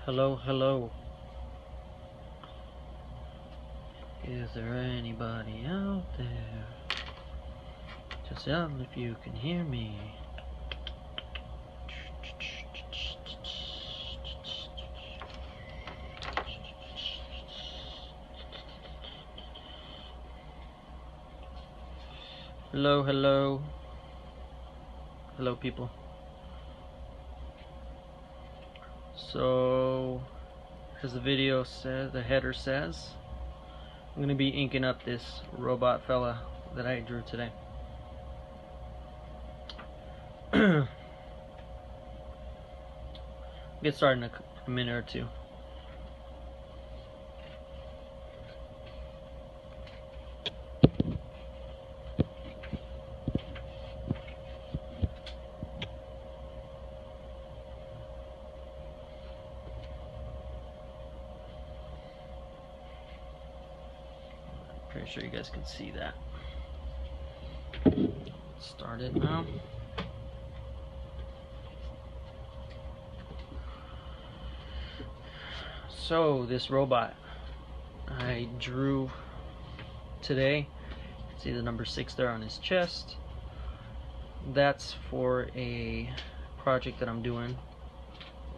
Hello, hello. Is there anybody out there? Just yell if you can hear me. Hello, hello. Hello, people. So, as the video says, the header says, I'm going to be inking up this robot fella that I drew today. Get started in a minute or two. Pretty sure you guys can see that. Started now. So this robot I drew today, you can see the number 6 there on his chest. That's for a project that I'm doing.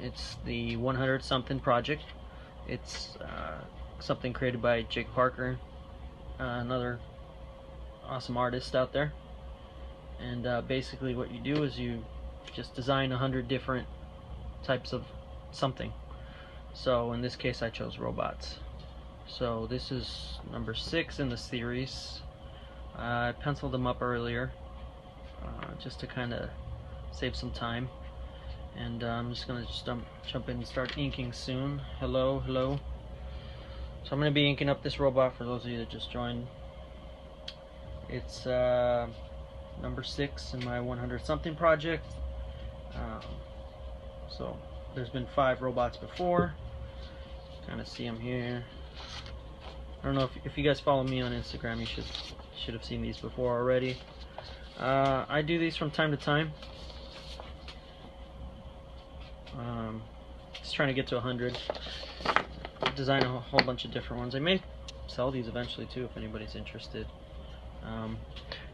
It's the 100 something project. It's something created by Jake Parker, another awesome artist out there. And basically what you do is you just design 100 different types of something. So in this case I chose robots. So this is number 6 in the series. I penciled them up earlier just to kind of save some time. And I'm just going to jump in and start inking soon. Hello, hello. So I'm going to be inking up this robot for those of you that just joined. It's number 6 in my 100 something project. So there's been 5 robots before. Kind of see them here. I don't know if you guys follow me on Instagram, you should have seen these before already. I do these from time to time. Just trying to get to 100. Design a whole bunch of different ones. I may sell these eventually too if anybody's interested.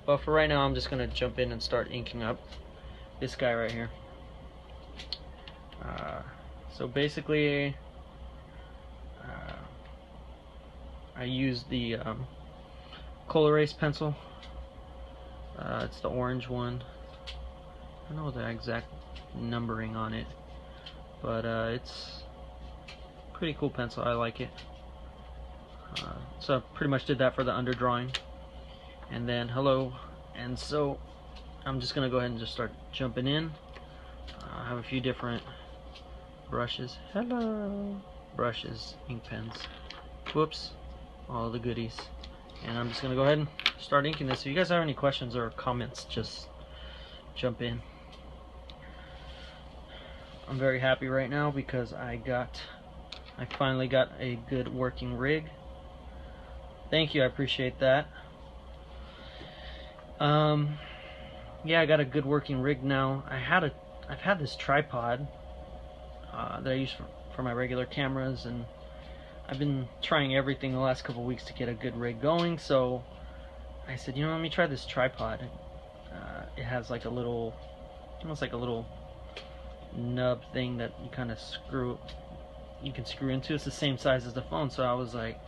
But for right now I'm just going to jump in and start inking up this guy right here. So basically I use the Color Erase pencil. It's the orange one. I don't know the exact numbering on it, but it's a pretty cool pencil. I like it. So I pretty much did that for the underdrawing. And then hello. And so I'm just gonna go ahead and just start jumping in. I have a few different brushes. Hello. Brushes, ink pens. Whoops. All the goodies. And I'm just gonna go ahead and start inking this. If you guys have any questions or comments, just jump in. I'm very happy right now because I finally got a good working rig. Thank you, I appreciate that. Yeah, I got a good working rig now. I've had this tripod that I use for my regular cameras, and I've been trying everything the last couple weeks to get a good rig going. So I said, you know, let me try this tripod. It has like a little, almost like a little nub thing that you kind of you can screw into. It's the same size as the phone. So I was like,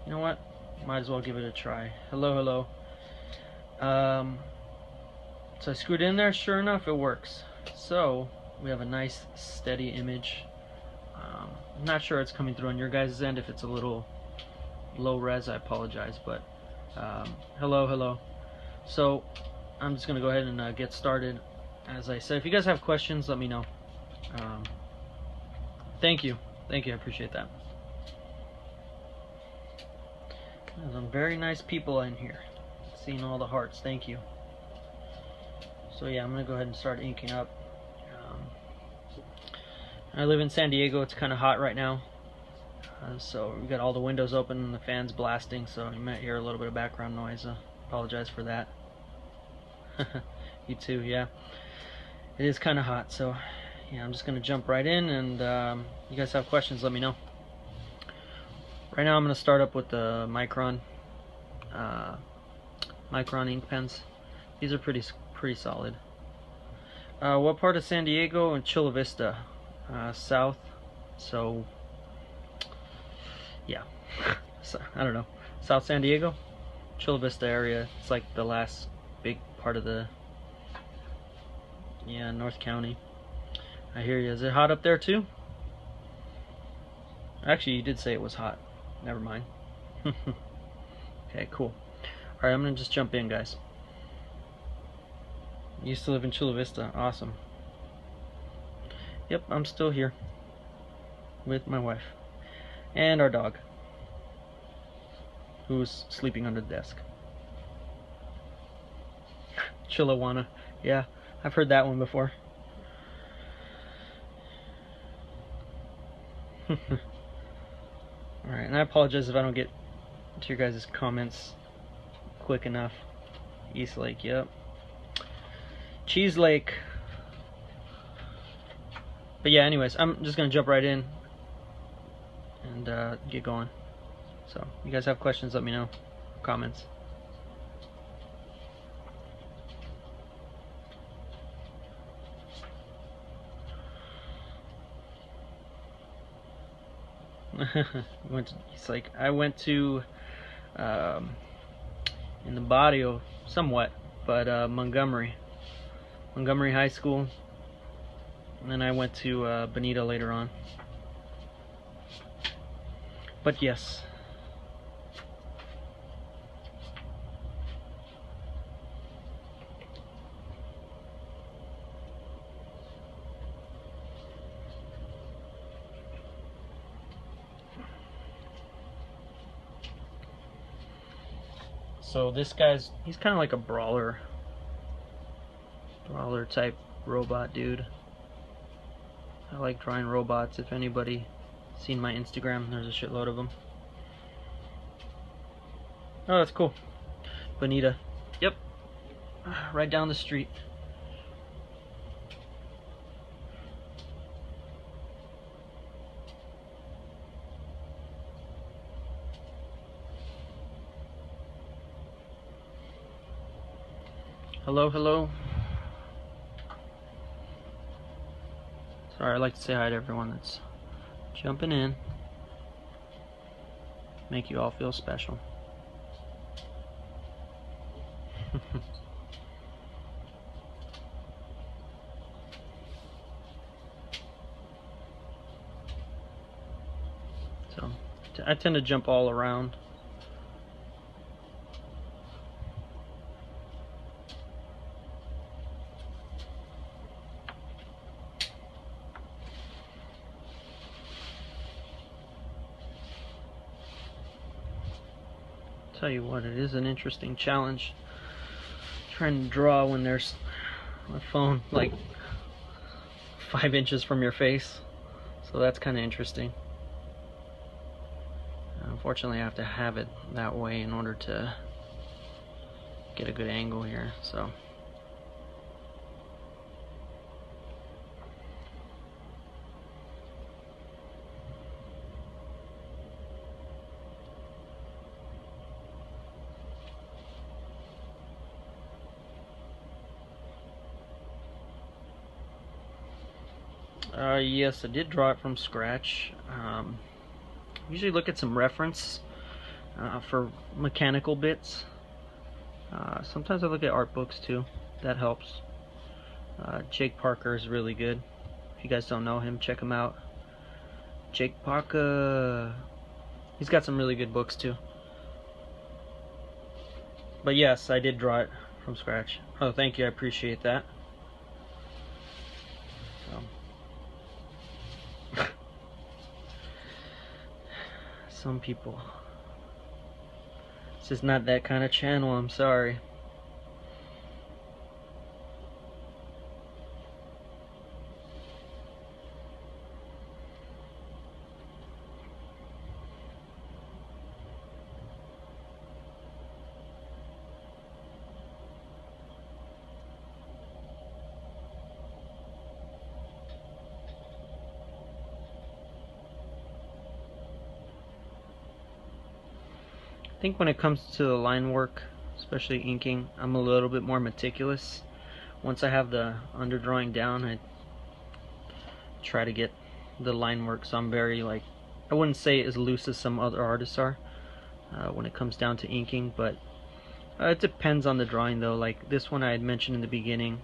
you know what, might as well give it a try. Hello, hello. So I screwed in there. Sure enough, it works. So we have a nice steady image. I'm not sure it's coming through on your guys' end. If it's a little low res, I apologize, but hello, hello. So I'm just gonna go ahead and get started. As I said, if you guys have questions, let me know. Thank you, I appreciate that. There's some very nice people in here. Seeing all the hearts, thank you. So yeah, I'm gonna go ahead and start inking up. I live in San Diego. It's kind of hot right now, so we've got all the windows open and the fans blasting, so you might hear a little bit of background noise. Apologize for that. You too, yeah. It is kind of hot, so yeah, I'm just gonna jump right in, and you guys have questions, let me know. Right now I'm gonna start up with the Micron ink pens. These are pretty solid. What part of San Diego? In Chula Vista, south. So yeah, so, I don't know, South San Diego, Chula Vista area. It's like the last big part of the North County. I hear you. Is it hot up there too? Actually, you did say it was hot. Never mind. Okay, cool. Alright, I'm gonna just jump in, guys. Used to live in Chula Vista. Awesome. Yep, I'm still here with my wife and our dog, who's sleeping under the desk. Chihuahua. Yeah, I've heard that one before. Alright, and I apologize if I don't get to your guys' comments quick enough. East Lake, yep. Cheese Lake. But yeah, anyways, I'm just gonna jump right in and get going. So, you guys have questions, let me know. Comments. I went to in the barrio somewhat, but Montgomery High School, and then I went to Bonita later on. But yes. So this he's kind of like a brawler type robot dude. I like drawing robots. If anybody seen my Instagram, there's a shitload of them. Oh, that's cool. Bonita. Yep. Right down the street. Hello, hello. Sorry, I'd like to say hi to everyone that's jumping in. Make you all feel special. So, I tend to jump all around. Tell you what, it is an interesting challenge trying to draw when there's a phone like 5 inches from your face, so that's kind of interesting. Unfortunately, I have to have it that way in order to get a good angle here, so yes, I did draw it from scratch. Usually look at some reference for mechanical bits. Sometimes I look at art books too. That helps. Jake Parker is really good. If you guys don't know him, check him out. Jake Parker. He's got some really good books too. But yes, I did draw it from scratch. Oh, thank you. I appreciate that. Some people. This is not that kind of channel, I'm sorry. I think when it comes to the line work, especially inking, I'm a little bit more meticulous. Once I have the underdrawing down, I try to get the line work, so I'm very, like, I wouldn't say as loose as some other artists are when it comes down to inking, but it depends on the drawing though. Like this one I had mentioned in the beginning,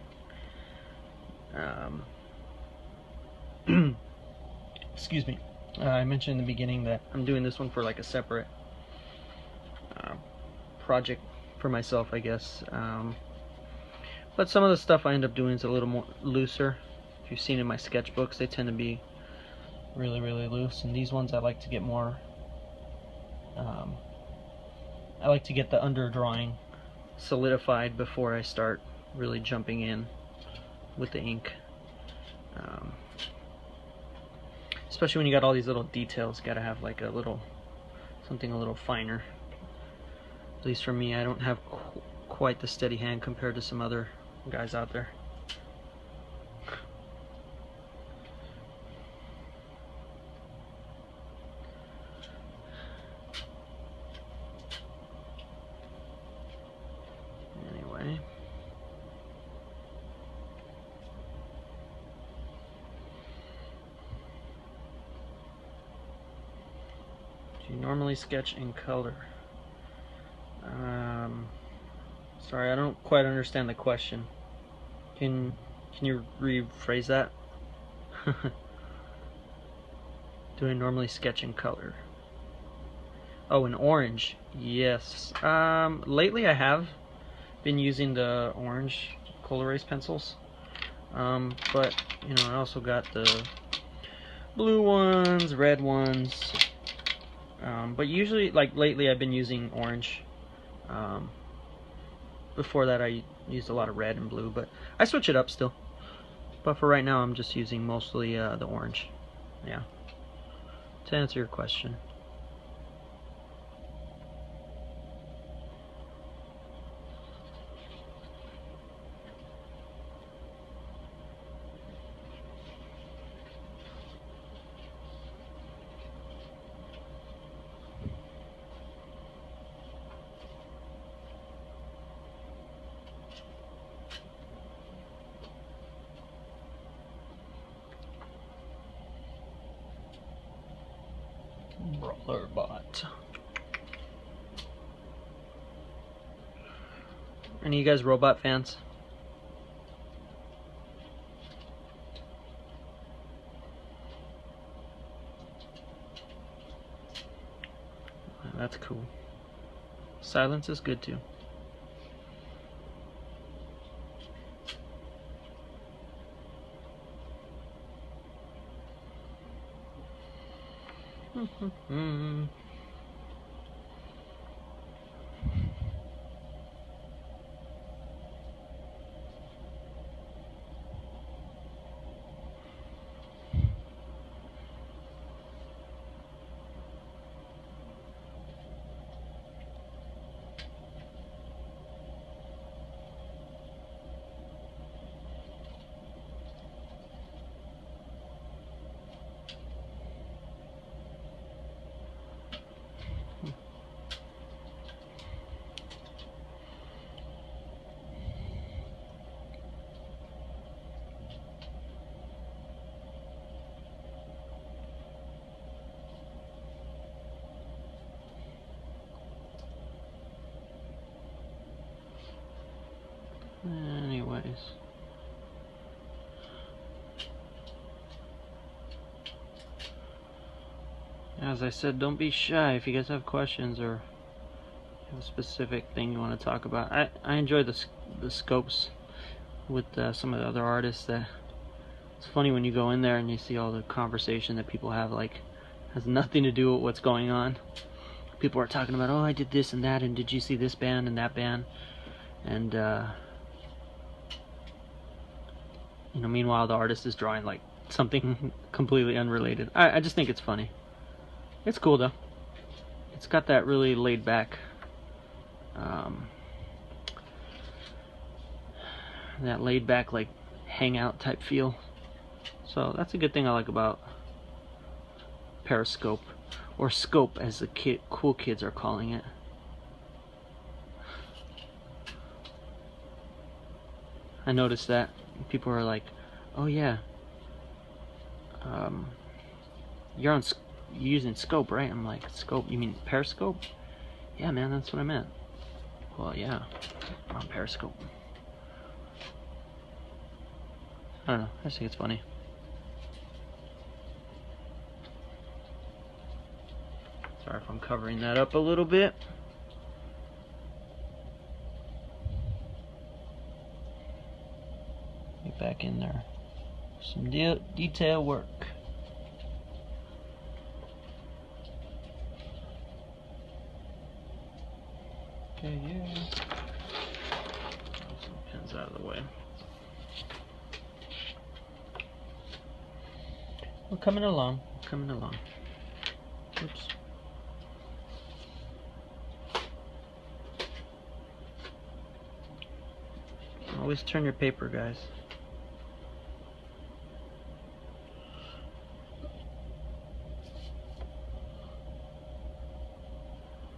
excuse me, I mentioned in the beginning that I'm doing this one for like a separate project for myself, I guess. But some of the stuff I end up doing is a little more looser. If you've seen in my sketchbooks, they tend to be really loose, and these ones I like to get more, I like to get the underdrawing solidified before I start really jumping in with the ink. Especially when you got all these little details, gotta have like a little something a little finer. At least for me, I don't have quite the steady hand compared to some other guys out there. Anyway, do you normally sketch in color? Sorry, I don't quite understand the question. Can you rephrase that? Do I normally sketch in color? Oh, in orange. Yes. Lately I have been using the orange Color pencils. But you know, I also got the blue ones, red ones. But usually, like lately, I've been using orange. Before that, I used a lot of red and blue, but I switch it up still. But for right now, I'm just using mostly the orange. Yeah. To answer your question. Brawler bot. Any of you guys robot fans? That's cool. Silence is good too. Anyways, as I said, don't be shy if you guys have questions or have a specific thing you want to talk about. I enjoy the scopes with some of the other artists. That it's funny when you go in there and you see all the conversation that people have, like has nothing to do with what's going on. People are talking about, oh, I did this and that, and did you see this band and that band, and you know, meanwhile the artist is drawing like something completely unrelated. I just think it's funny. It's cool though. It's got that really laid back, like hangout type feel. So that's a good thing I like about Periscope, or Scope as the cool kids are calling it. I noticed that people are like, "Oh yeah, you're using Scope, right?" I'm like, "Scope? You mean Periscope?" "Yeah, man, that's what I meant." "Well, yeah, I'm on Periscope." I don't know. I just think it's funny. Sorry if I'm covering that up a little bit. Get back in there. Some detail work. Okay, yeah. Some pins out of the way. We're coming along. We're coming along. Oops. Always turn your paper, guys.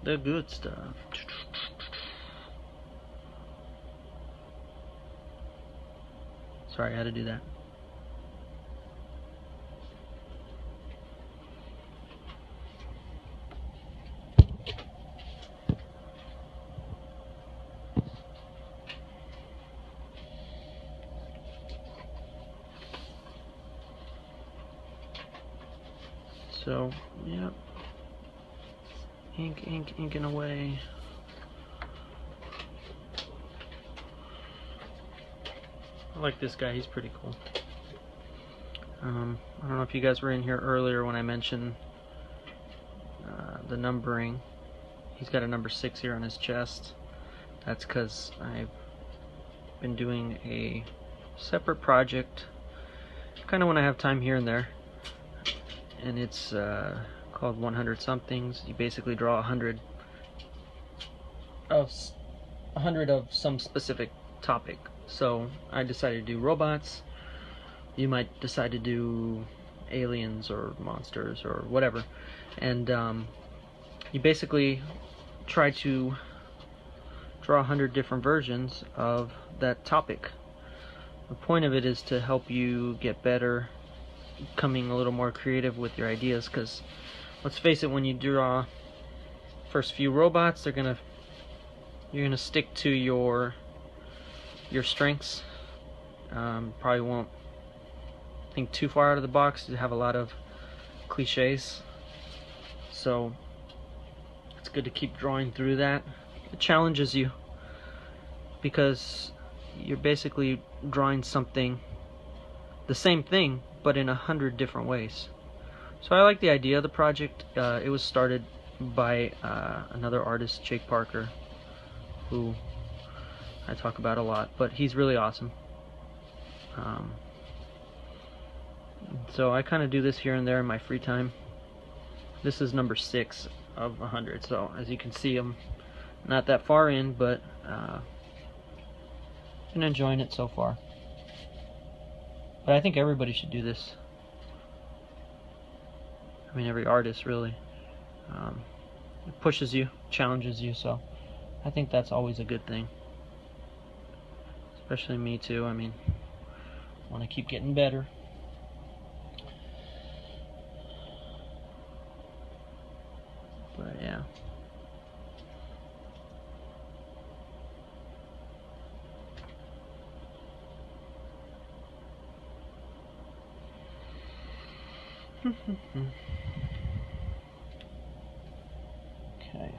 The good stuff. Sorry, I had to do that. So, yep. Inking away. I like this guy, he's pretty cool. I don't know if you guys were in here earlier when I mentioned the numbering. He's got a number 6 here on his chest. That's because I've been doing a separate project, kind of when I have time here and there, and it's called 100 somethings. You basically draw 100 of some specific topic. So I decided to do robots. You might decide to do aliens or monsters or whatever, and you basically try to draw 100 different versions of that topic. The point of it is to help you get better, becoming a little more creative with your ideas, because let's face it, when you draw first few robots, you're gonna stick to your strengths. Probably won't think too far out of the box. You have a lot of cliches, so it's good to keep drawing through that. It challenges you because you're basically drawing something, the same thing, but in 100 different ways. So I like the idea of the project. It was started by another artist, Jake Parker, who I talk about a lot, but he's really awesome. So I kind of do this here and there in my free time. This is number 6 of 100, so as you can see, I'm not that far in, but been enjoying it so far. But I think everybody should do this. I mean, every artist, really. It pushes you, challenges you, so I think that's always a good thing. Especially me too. I mean, I want to keep getting better. But yeah. Okay.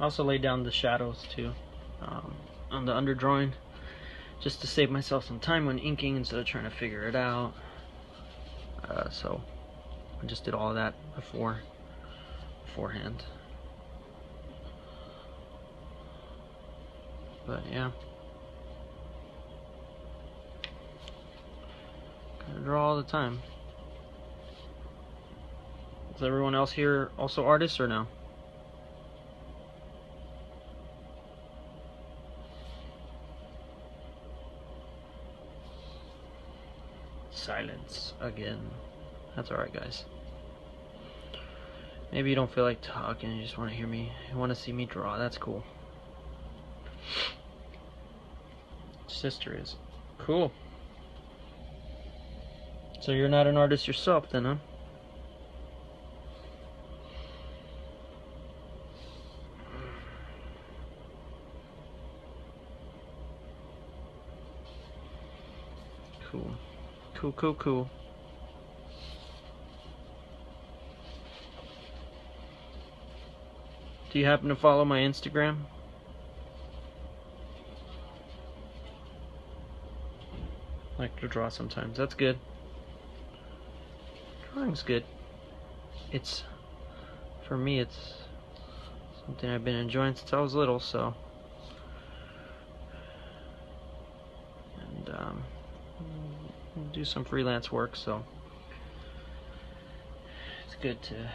I also laid down the shadows too on the underdrawing, just to save myself some time when inking instead of trying to figure it out. So I just did all of that beforehand. But yeah, gotta draw all the time. Is everyone else here also artists or no? again. That's alright, guys. Maybe you don't feel like talking, you just want to hear me, you want to see me draw. That's cool. Sister is. Cool. So you're not an artist yourself then, huh? Cool. Cool, cool, cool. Do you happen to follow my Instagram? I like to draw sometimes. That's good. Drawing's good. It's, for me, it's something I've been enjoying since I was little, so. And do some freelance work, so it's good to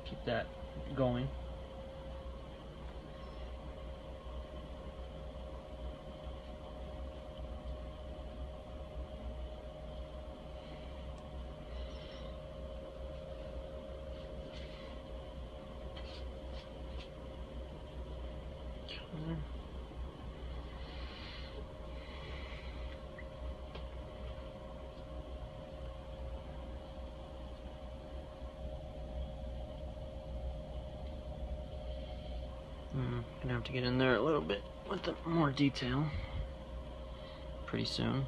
keep that going. Gonna have to get in there a little bit with the more detail pretty soon.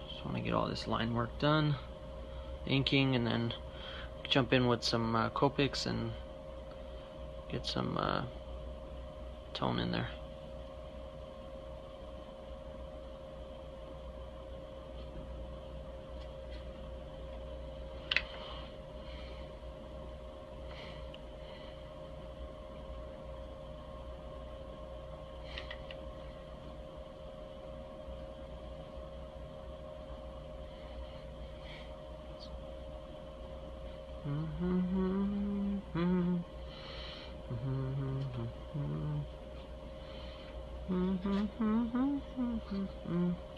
Just want to get all this line work done, inking, and then jump in with some Copics and get some tone in there.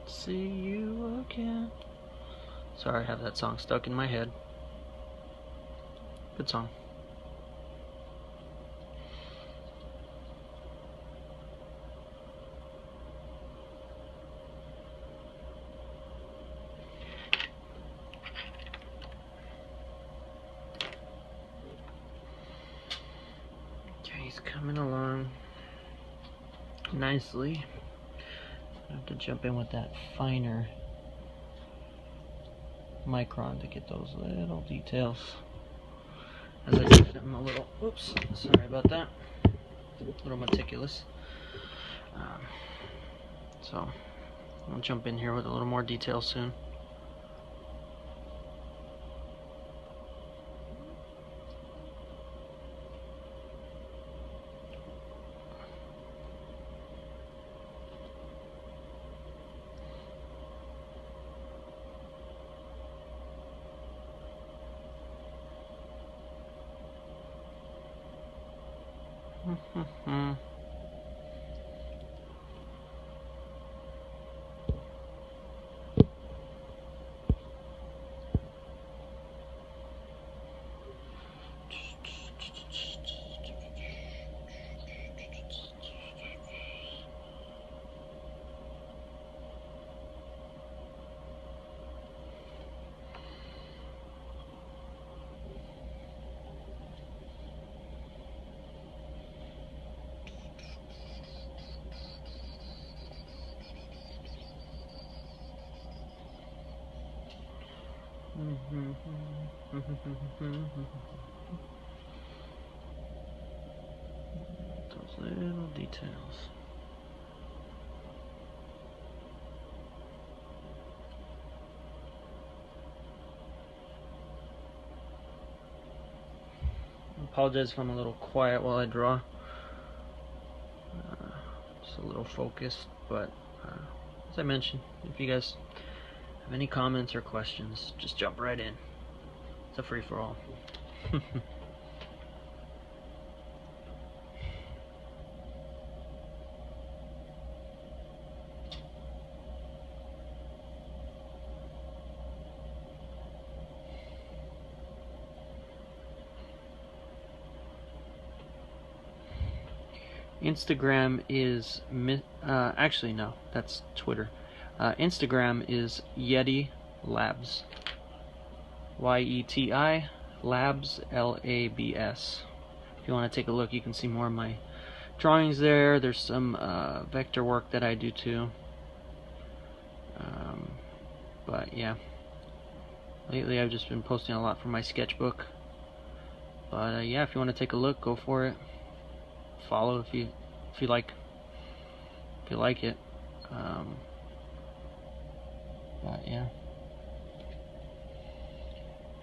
See you again. Sorry, I have that song stuck in my head. Good song. Okay, he's coming along nicely. I have to jump in with that finer micron to get those little details. As I said, I'm a little, oops, sorry about that, a little meticulous. So I'll jump in here with a little more detail soon. Those little details. I apologize if I'm a little quiet while I draw. Just a little focused, but as I mentioned, if you guys have any comments or questions, just jump right in. It's a free-for-all. Instagram is actually no, that's Twitter. Instagram is Yeti Labs. YETI Labs, LABS. If you want to take a look, you can see more of my drawings there. There's some vector work that I do too. But yeah, lately I've just been posting a lot from my sketchbook. But yeah, if you want to take a look, go for it. Follow if you like it. But yeah,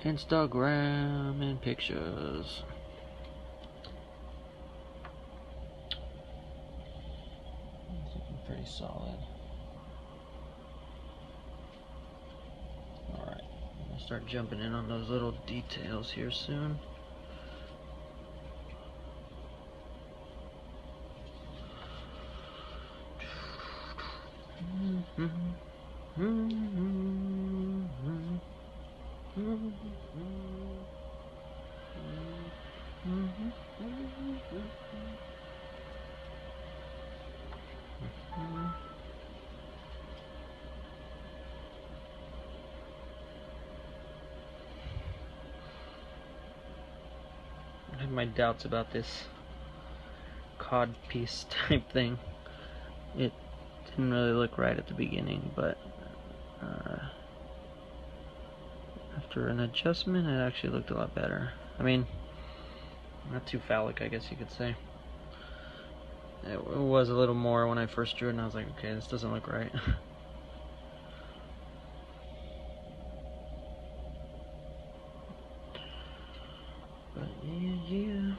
Instagram and pictures. It's looking pretty solid. Alright, I'm gonna start jumping in on those little details here soon. I have my doubts about this cod piece type thing. It didn't really look right at the beginning, but after an adjustment it actually looked a lot better. I mean, not too phallic, I guess you could say. It was a little more when I first drew it, and I was like, okay, this doesn't look right. But yeah.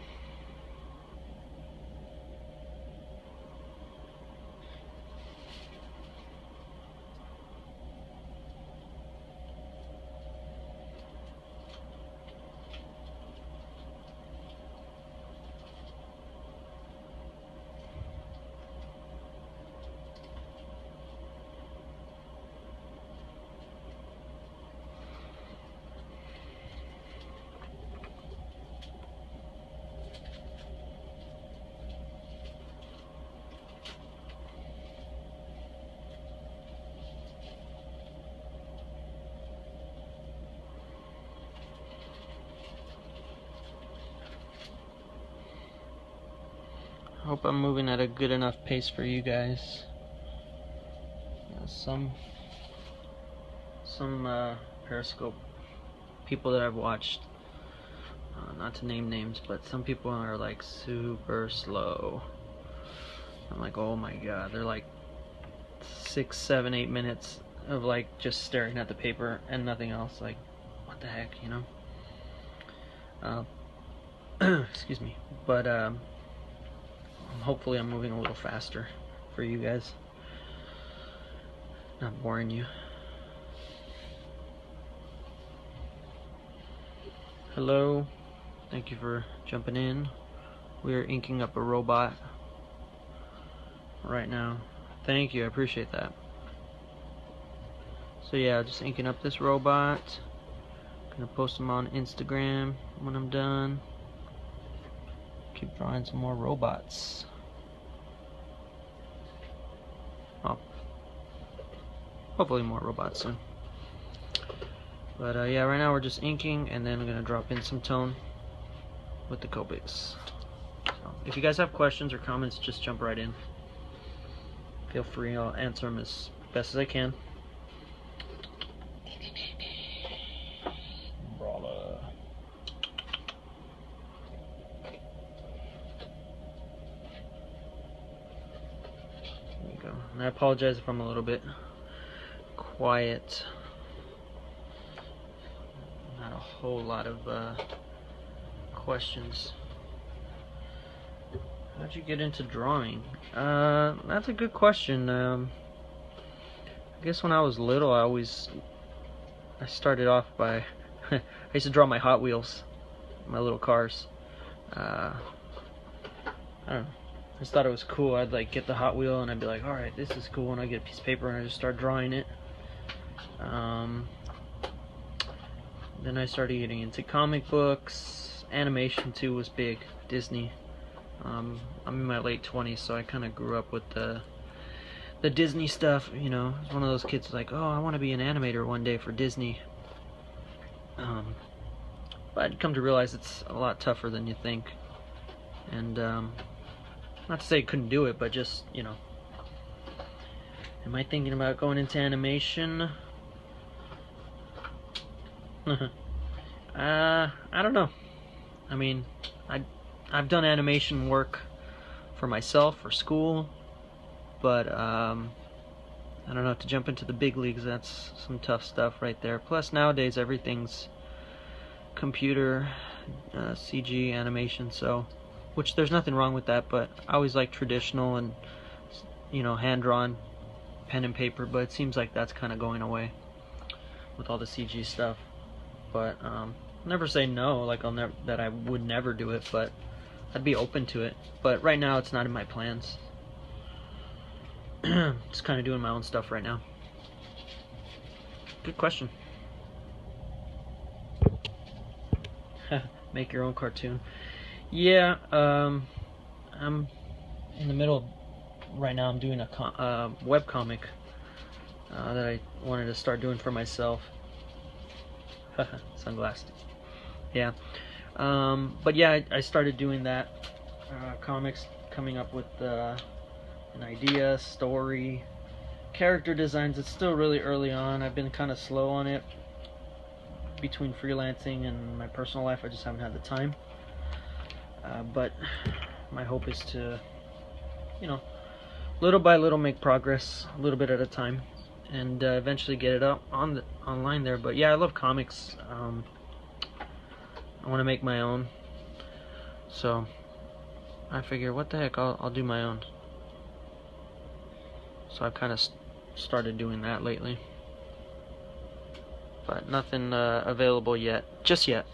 I hope I'm moving at a good enough pace for you guys. Some Periscope people that I've watched, not to name names, but some people are like super slow. I'm like, oh my god, they're like 6, 7, 8 minutes of like just staring at the paper and nothing else. Like, what the heck, you know? Excuse me. But hopefully I'm moving a little faster for you guys, not boring you. Hello, thank you for jumping in. We're inking up a robot right now. Thank you, I appreciate that. So yeah, just inking up this robot. Gonna post them on Instagram when I'm done. Keep drawing some more robots. Oh, hopefully more robots soon. But yeah, right now we're just inking, and then I'm gonna drop in some tone with the Copics. So, if you guys have questions or comments, just jump right in. Feel free, I'll answer them as best as I can. Brawler. There we go. And I apologize if I'm a little bit quiet. Not a whole lot of questions. How'd you get into drawing? That's a good question. I guess when I was little, I started off by I used to draw my Hot Wheels, my little cars. I don't know. I just thought it was cool. I'd like get the Hot Wheel and I'd be like, all right, this is cool, and I'd get a piece of paper and I just start drawing it. Then I started getting into comic books. Animation too was big. Disney. I'm in my late 20s, so I kind of grew up with the Disney stuff. You know, I was one of those kids like, oh, I want to be an animator one day for Disney. But I'd come to realize it's a lot tougher than you think. And not to say I couldn't do it, but just, you know, am I thinking about going into animation? I don't know. I mean, I've done animation work for myself, for school, but I don't know, to jump into the big leagues, that's some tough stuff right there. Plus nowadays everything's computer, CG animation, so, which there's nothing wrong with that, but I always like traditional and, you know, hand-drawn pen and paper, but it seems like that's kind of going away with all the CG stuff. But never say no, like that I would never do it, but I'd be open to it. But right now it's not in my plans. Just kind of doing my own stuff right now. Good question. Make your own cartoon. Yeah, I'm in the middle right now. I'm doing a web comic that I wanted to start doing for myself. Sunglasses. Yeah. But yeah, I started doing that. Comics, coming up with an idea, story, character designs. It's still really early on. I've been kind of slow on it. Between freelancing and my personal life, I just haven't had the time. But my hope is to, you know, little by little make progress, a little bit at a time, and eventually get it up online there. But yeah, I love comics. I want to make my own, so I figure, what the heck, I'll do my own. So I've kind of started doing that lately, but nothing available yet, just yet.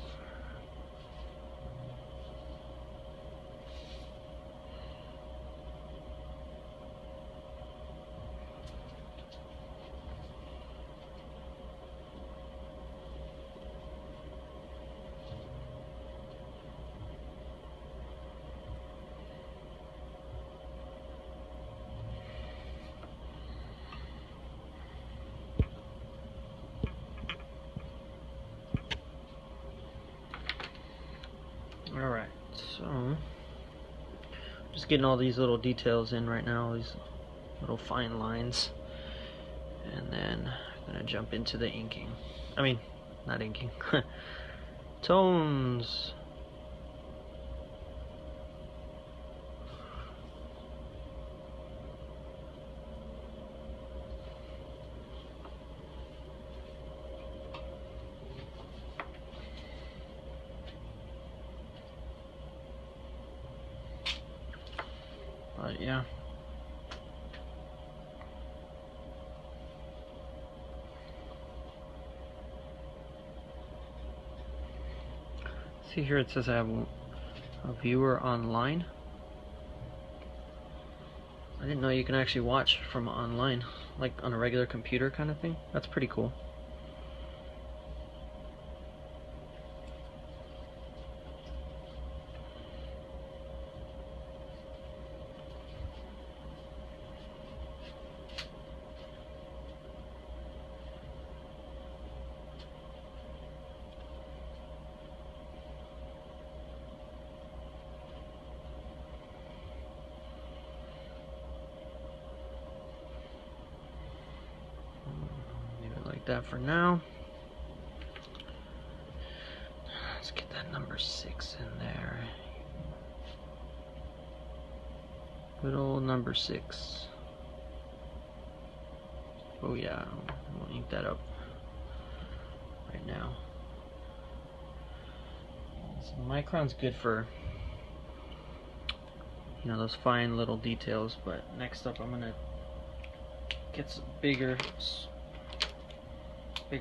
Alright, so just getting all these little details in right now, these little fine lines, and then I'm gonna jump into the inking. I mean, not inking. Tones. But yeah. See here, it says I have a viewer online. I didn't know you can actually watch from online, like on a regular computer kind of thing. That's pretty cool. That for now. Let's get that number 6 in there. Good old number 6. Oh yeah, we'll ink that up right now. So Micron's good for, you know, those fine little details, but next up I'm gonna get some bigger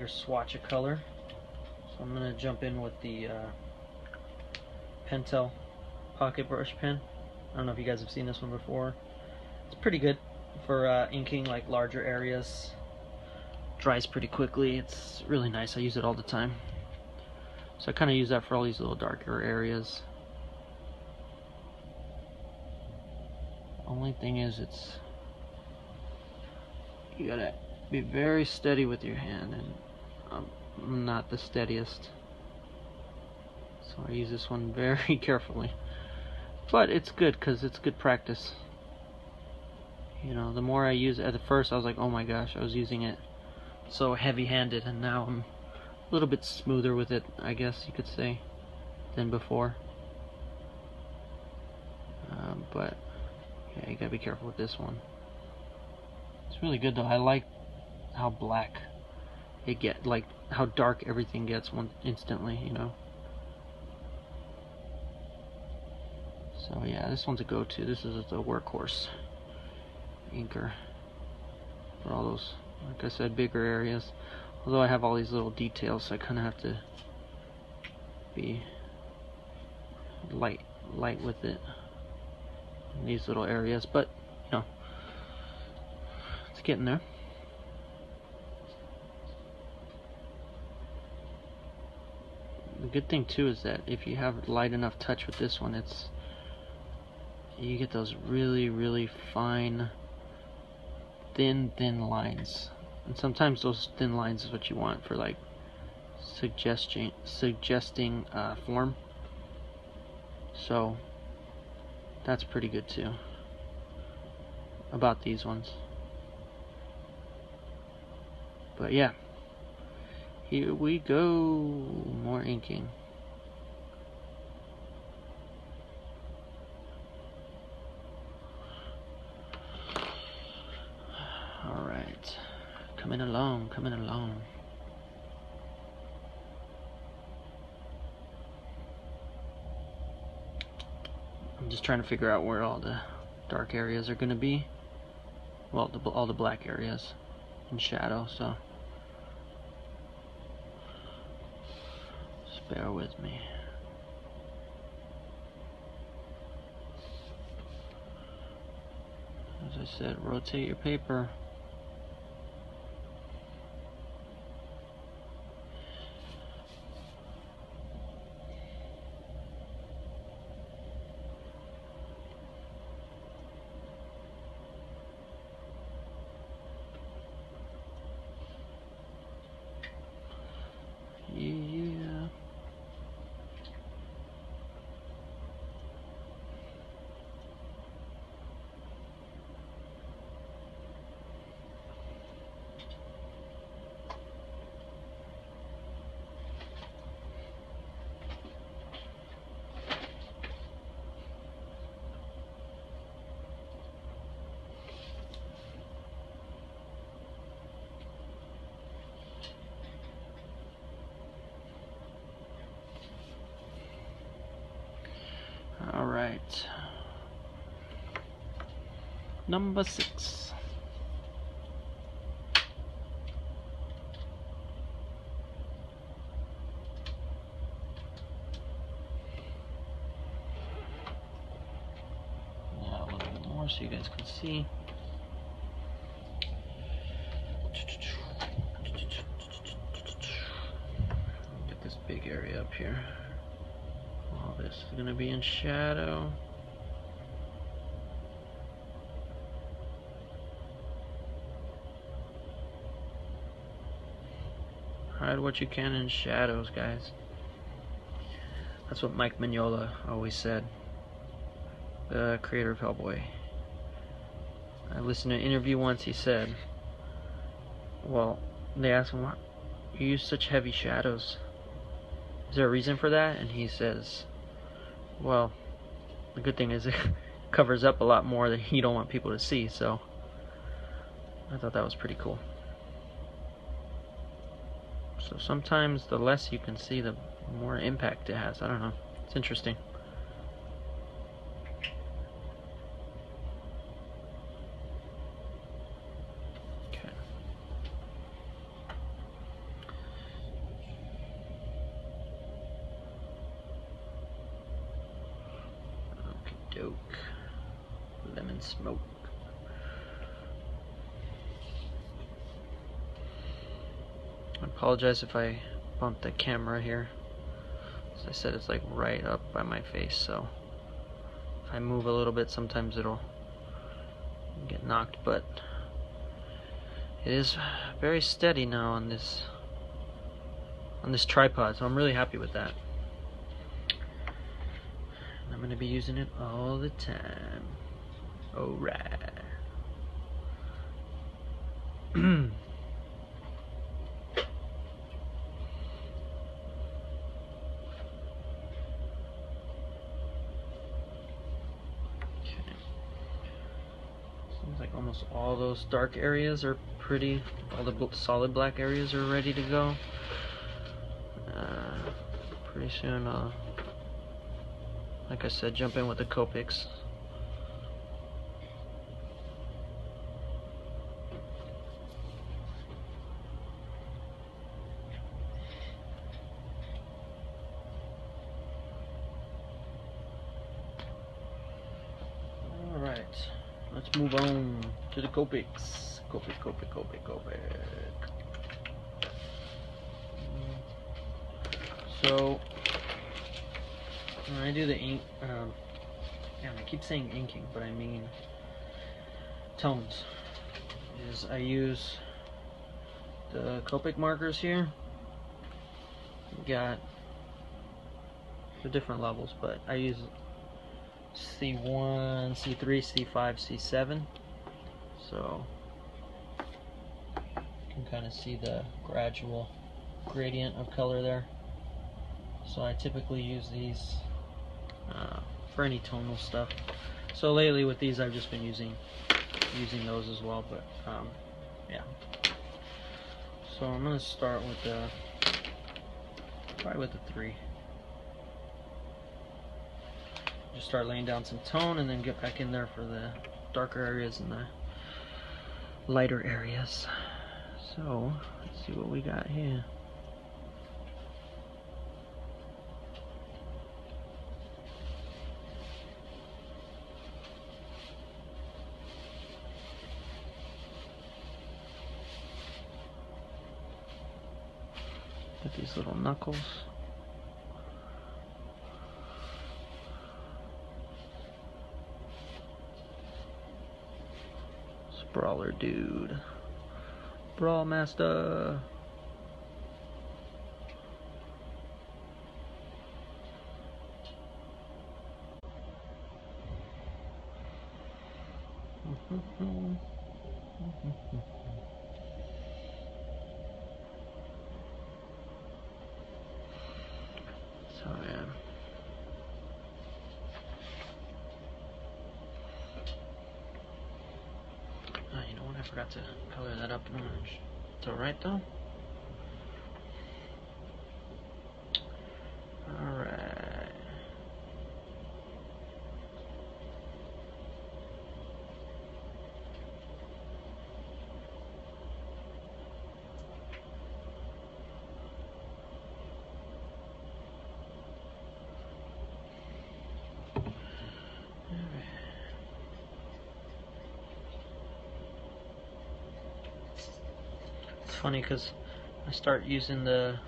swatch of color. So I'm going to jump in with the Pentel pocket brush pen. I don't know if you guys have seen this one before. It's pretty good for inking like larger areas. Dries pretty quickly. It's really nice. I use it all the time. So I kind of use that for all these little darker areas. Only thing is, you gotta be very steady with your hand, and I'm not the steadiest, so I use this one very carefully. But it's good because it's good practice. You know, the more I use it, at first I was like, oh my gosh, I was using it so heavy-handed, and now I'm a little bit smoother with it, I guess you could say, than before. But yeah, you gotta be careful with this one. It's really good though. I like how black it gets, like how dark everything gets instantly, you know. So yeah, this one's a go-to. This is the workhorse inker for all those, like I said, bigger areas. Although I have all these little details, so I kind of have to be light with it in these little areas, but you know, it's getting there. The good thing too is that if you have light enough touch with this one, you get those really fine thin lines, and sometimes those thin lines is what you want for like suggesting form. So that's pretty good too about these ones. But yeah, here we go, more inking. Alright, coming along. I'm just trying to figure out where all the dark areas are going to be. Well, all the black areas in shadow, so just bear with me. As I said, rotate your paper. Yeah. All right. Number 6. Yeah, a little bit more so you guys can see. Get this big area up here. All this is going to be in shadow. Hide what you can in shadows, guys. That's what Mike Mignola always said, the creator of Hellboy. I listened to an interview once. He said, well, they asked him, why you use such heavy shadows? Is there a reason for that? And he says, well, the good thing is it covers up a lot more that you don't want people to see. So I thought that was pretty cool. So sometimes the less you can see, the more impact it has. I don't know. It's interesting. Okay. Okie doke. Lemon smoke. I apologize if I bumped the camera here. As I said, it's like right up by my face, so if I move a little bit, sometimes it'll get knocked, but it is very steady now on this tripod, so I'm really happy with that. And I'm going to be using it all the time. Alright. Seems like almost all those dark areas are pretty, all the solid black areas are ready to go. Pretty soon, like I said, jump in with the Copics. Alright, let's move on to the Copics. Copic. So, when I do the ink, I keep saying inking, but I mean tones, is I use the Copic markers here. Got the different levels, but I use C1, C3, C5, C7, so you can kind of see the gradual gradient of color there. So I typically use these for any tonal stuff. So lately with these I've just been using those as well, but yeah. So I'm gonna start with probably with the 3. Just start laying down some tone and then get back in there for the darker areas and the lighter areas. So let's see what we got here. Got these little knuckles. Brawler dude. Brawl master. So yeah. Oh, you know what? I forgot to color that up in orange. It's alright though. Alright. It's funny because I start using the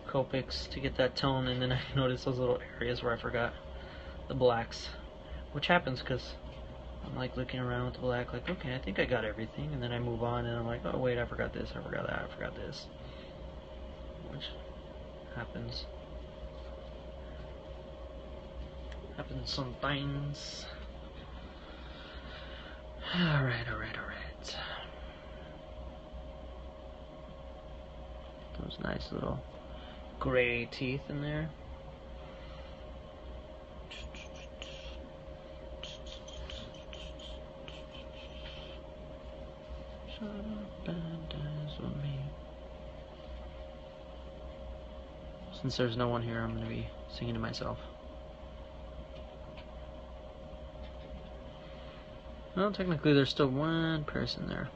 Copics to get that tone, and then I notice those little areas where I forgot the blacks, which happens because I'm like looking around with the black, like, okay, I think I got everything, and then I move on and I'm like, oh wait, I forgot this, I forgot that, I forgot this, which happens sometimes. Alright. Those nice little gray teeth in there. Since there's no one here, I'm going to be singing to myself. Well, technically there's still one person there.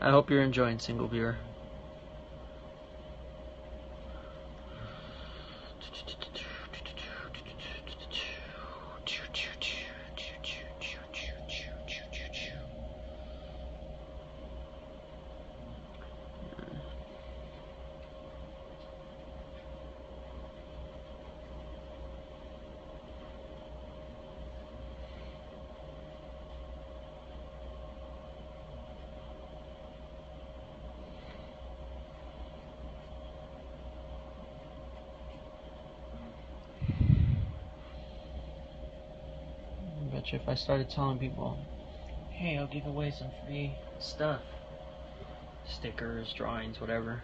I hope you're enjoying single viewer. Bet you if I started telling people, hey, I'll give away some free stuff, stickers, drawings, whatever,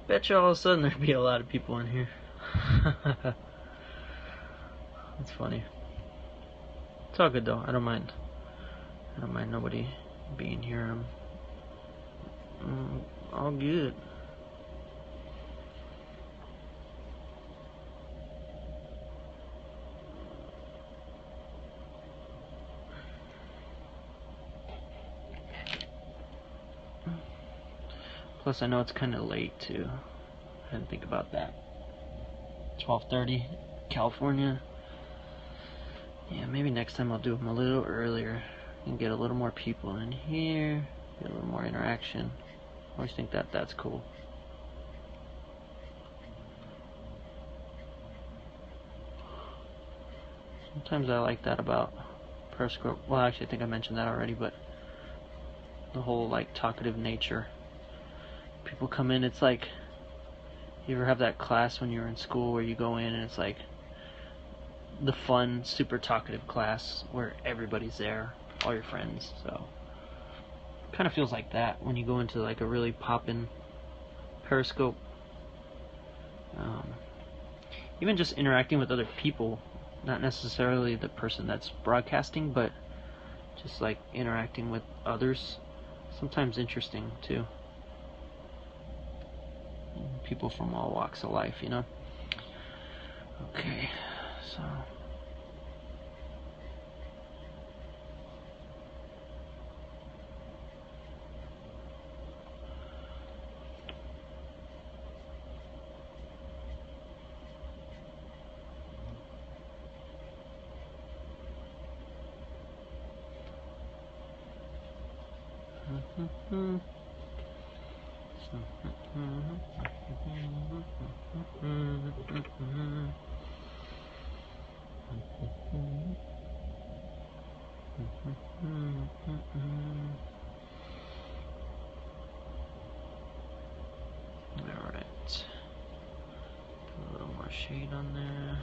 bet you all of a sudden there'd be a lot of people in here. That's funny. It's all good though. I don't mind. I don't mind nobody being here. I'm all good. Plus, I know it's kind of late too. I didn't think about that. 12:30, California. Yeah, maybe next time I'll do them a little earlier and get a little more people in here, get a little more interaction. I always think that that's cool. Sometimes I like that about Periscope. Well, actually, I think I mentioned that already, but the whole like talkative nature. People come in, it's like, you ever have that class when you were in school where you go in and it's like the fun, super talkative class where everybody's there, all your friends. So kind of feels like that when you go into like a really poppin' Periscope. Even just interacting with other people, not necessarily the person that's broadcasting, but just like interacting with others, sometimes interesting too. People from all walks of life, you know. Okay, so alright. Put a little more shade on there.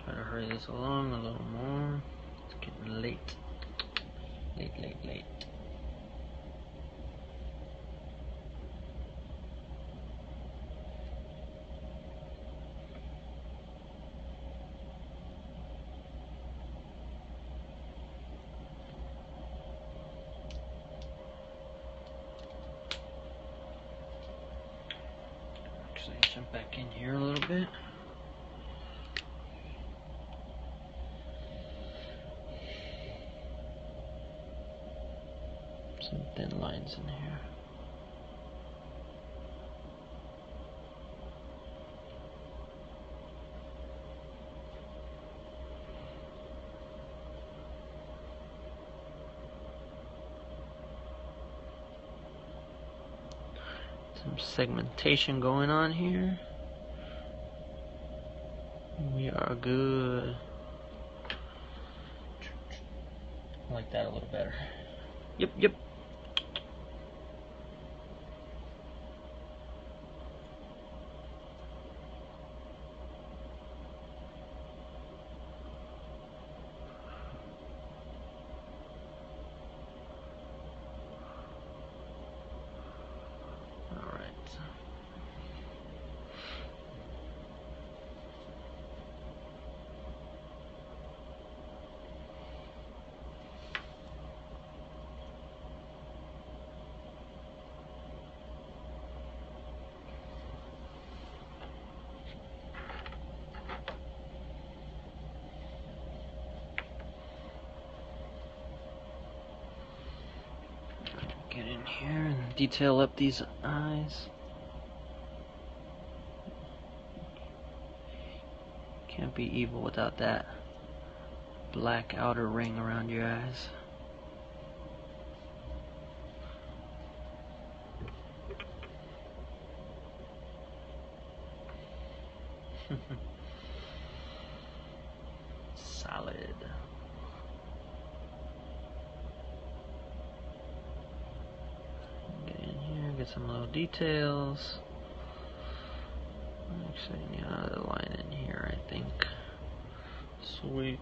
Try to hurry this along a little more. It's getting late. Late. Actually, jump back in here a little bit. Some thin lines in here. Some segmentation going on here. We are good. I like that a little better. Yep. Get in here and detail up these eyes. Can't be evil without that black outer ring around your eyes. Solid. some little details. Actually, I need another line in here, I think. Sweet.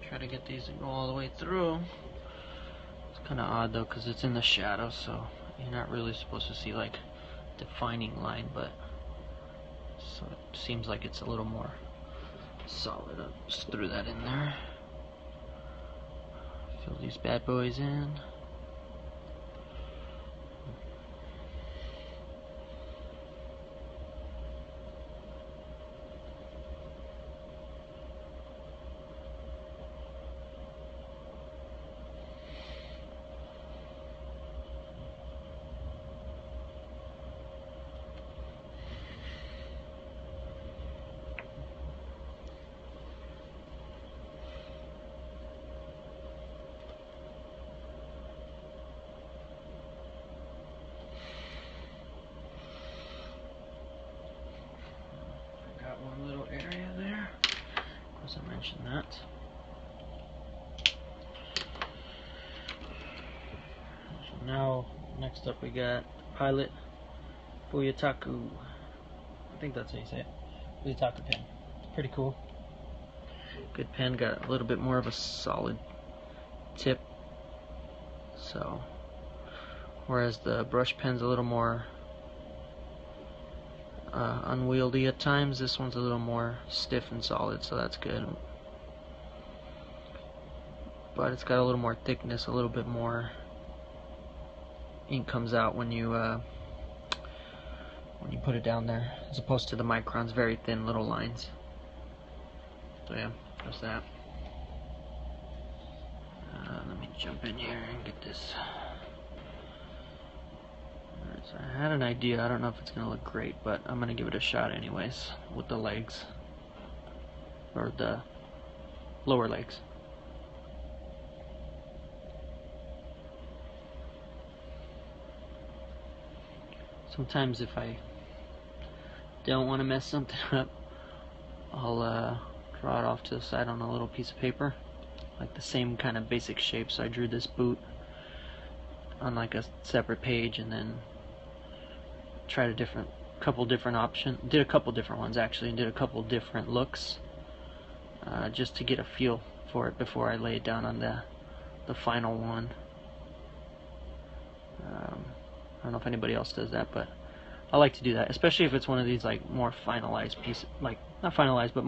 Try to get these to go all the way through. It's kind of odd though, because it's in the shadow, so you're not really supposed to see like defining line, but so it seems like it's a little more solid. I just threw that in there. Fill these bad boys in. One little area there. Of course, I mentioned that. So now, next up we got Pilot Fuyutaku. I think that's how you say it. Fuyutaku pen. It's pretty cool. Good pen. Got a little bit more of a solid tip. So, whereas the brush pen's a little more unwieldy at times, this one's a little more stiff and solid, so that's good. But it's got a little more thickness, a little bit more ink comes out when you put it down there, as opposed to the Micron's very thin little lines. So yeah, that's that. Let me jump in here and get this. So I had an idea. I don't know if it's gonna look great, but I'm gonna give it a shot anyways with the legs, or the lower legs. Sometimes if I don't want to mess something up, I'll draw it off to the side on a little piece of paper, like the same kind of basic shape. So I drew this boot on like a separate page, and then tried did a couple different ones actually, and did a couple different looks, just to get a feel for it before I lay it down on the final one. I don't know if anybody else does that, but I like to do that, especially if it's one of these like more finalized pieces, like not finalized, but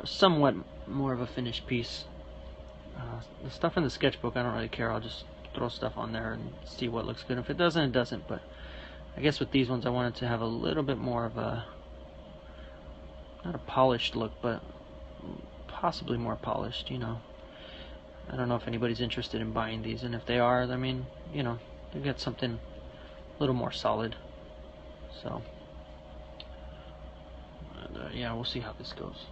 somewhat more of a finished piece. The stuff in the sketchbook, I don't really care. I'll just throw stuff on there and see what looks good. If it doesn't, it doesn't. But I guess with these ones, I wanted to have a little bit more of a, not a polished look, but possibly more polished, you know. I don't know if anybody's interested in buying these, and if they are, I mean, you know, they get something a little more solid. So, yeah, we'll see how this goes.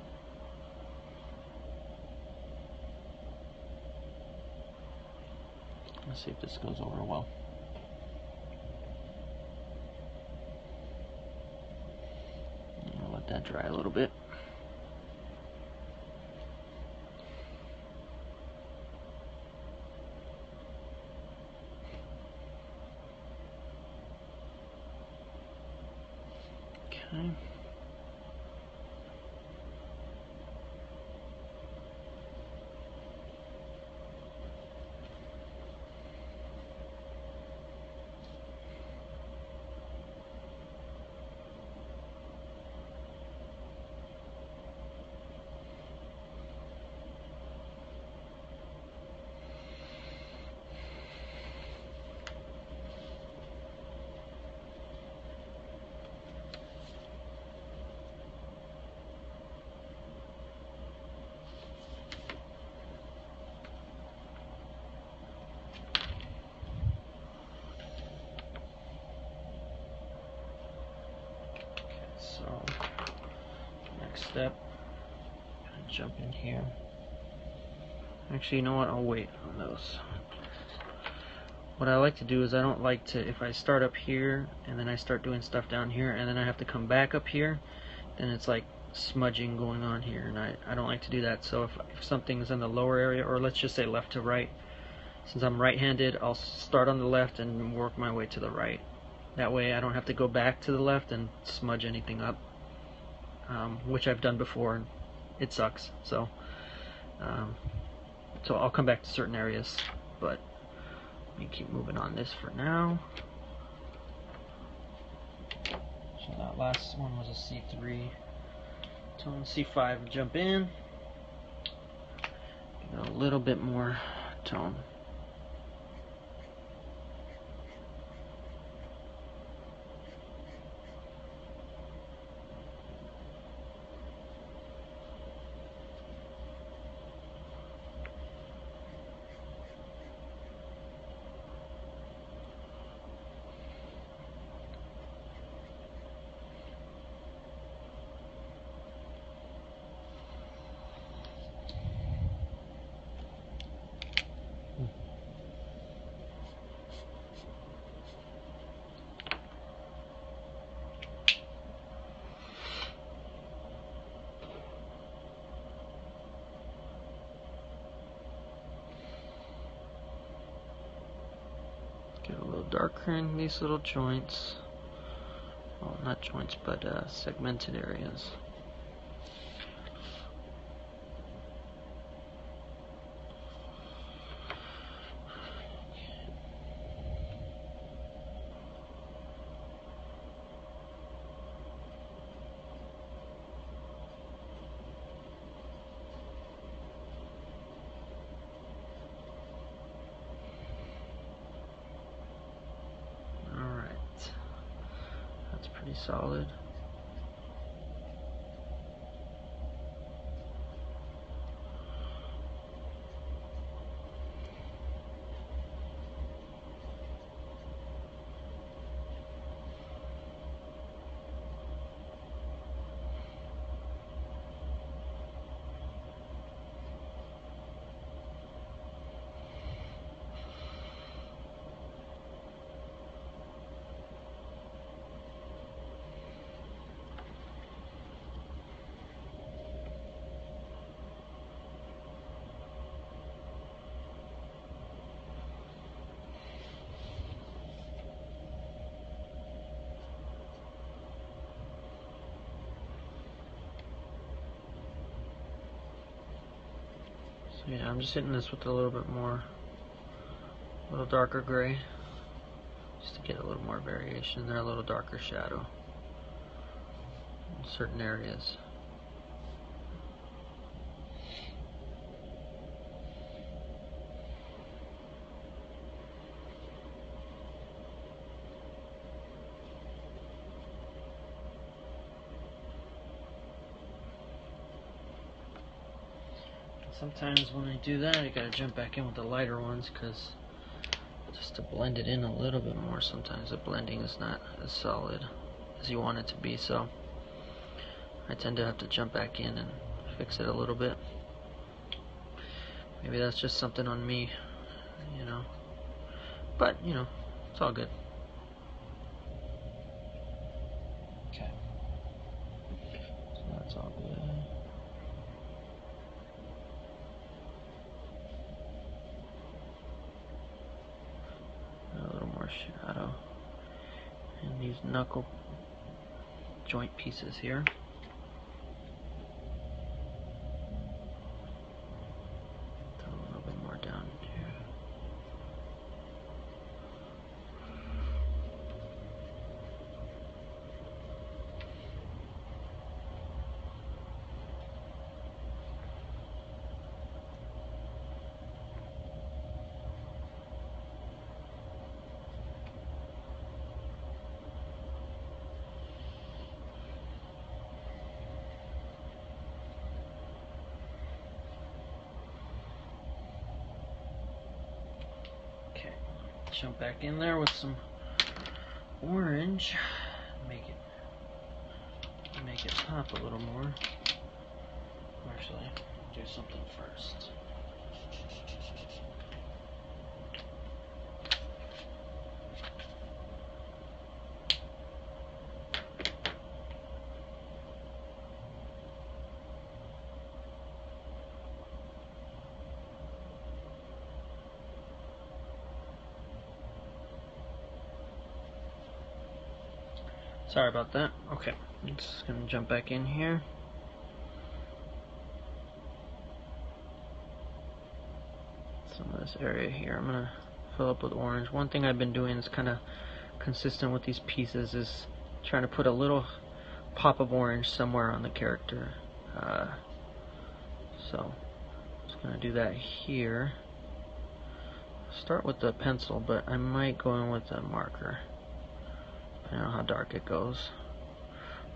Let's see if this goes over well. I'll let that dry a little bit. Okay. So, next step, jump in here. Actually, you know what? I'll wait on those. what I like to do is I don't like to, if I start up here and then I start doing stuff down here and then I have to come back up here, then it's like smudging going on here, and I don't like to do that. So if something's in the lower area, or let's just say left to right, since I'm right-handed, I'll start on the left and work my way to the right. That way I don't have to go back to the left and smudge anything up, which I've done before and it sucks. So so I'll come back to certain areas, but let me keep moving on this for now. So that last one was a C3 tone. C5, jump in, give it a little bit more tone. Get a little darker in these little joints. Well, not joints, but segmented areas. Pretty solid. So yeah, I'm just hitting this with a little bit more, a little darker gray, just to get a little more variation there, a little darker shadow in certain areas. Sometimes when I do that, I gotta jump back in with the lighter ones, because just to blend it in a little bit more, sometimes the blending is not as solid as you want it to be, so I tend to have to jump back in and fix it a little bit. Maybe that's just something on me, you know, but you know, it's all good. Okay, so that's all good. Shadow and these knuckle joint pieces here. Throw a little bit more down here. Jump back in there with some orange, make it pop a little more. Actually, do something first. Sorry about that. Okay, I'm just gonna jump back in here. Some of this area here I'm gonna fill up with orange. One thing I've been doing is kind of consistent with these pieces is trying to put a little pop of orange somewhere on the character. So I'm just gonna do that here. Start with the pencil, but I might go in with a marker, depending on how dark it goes.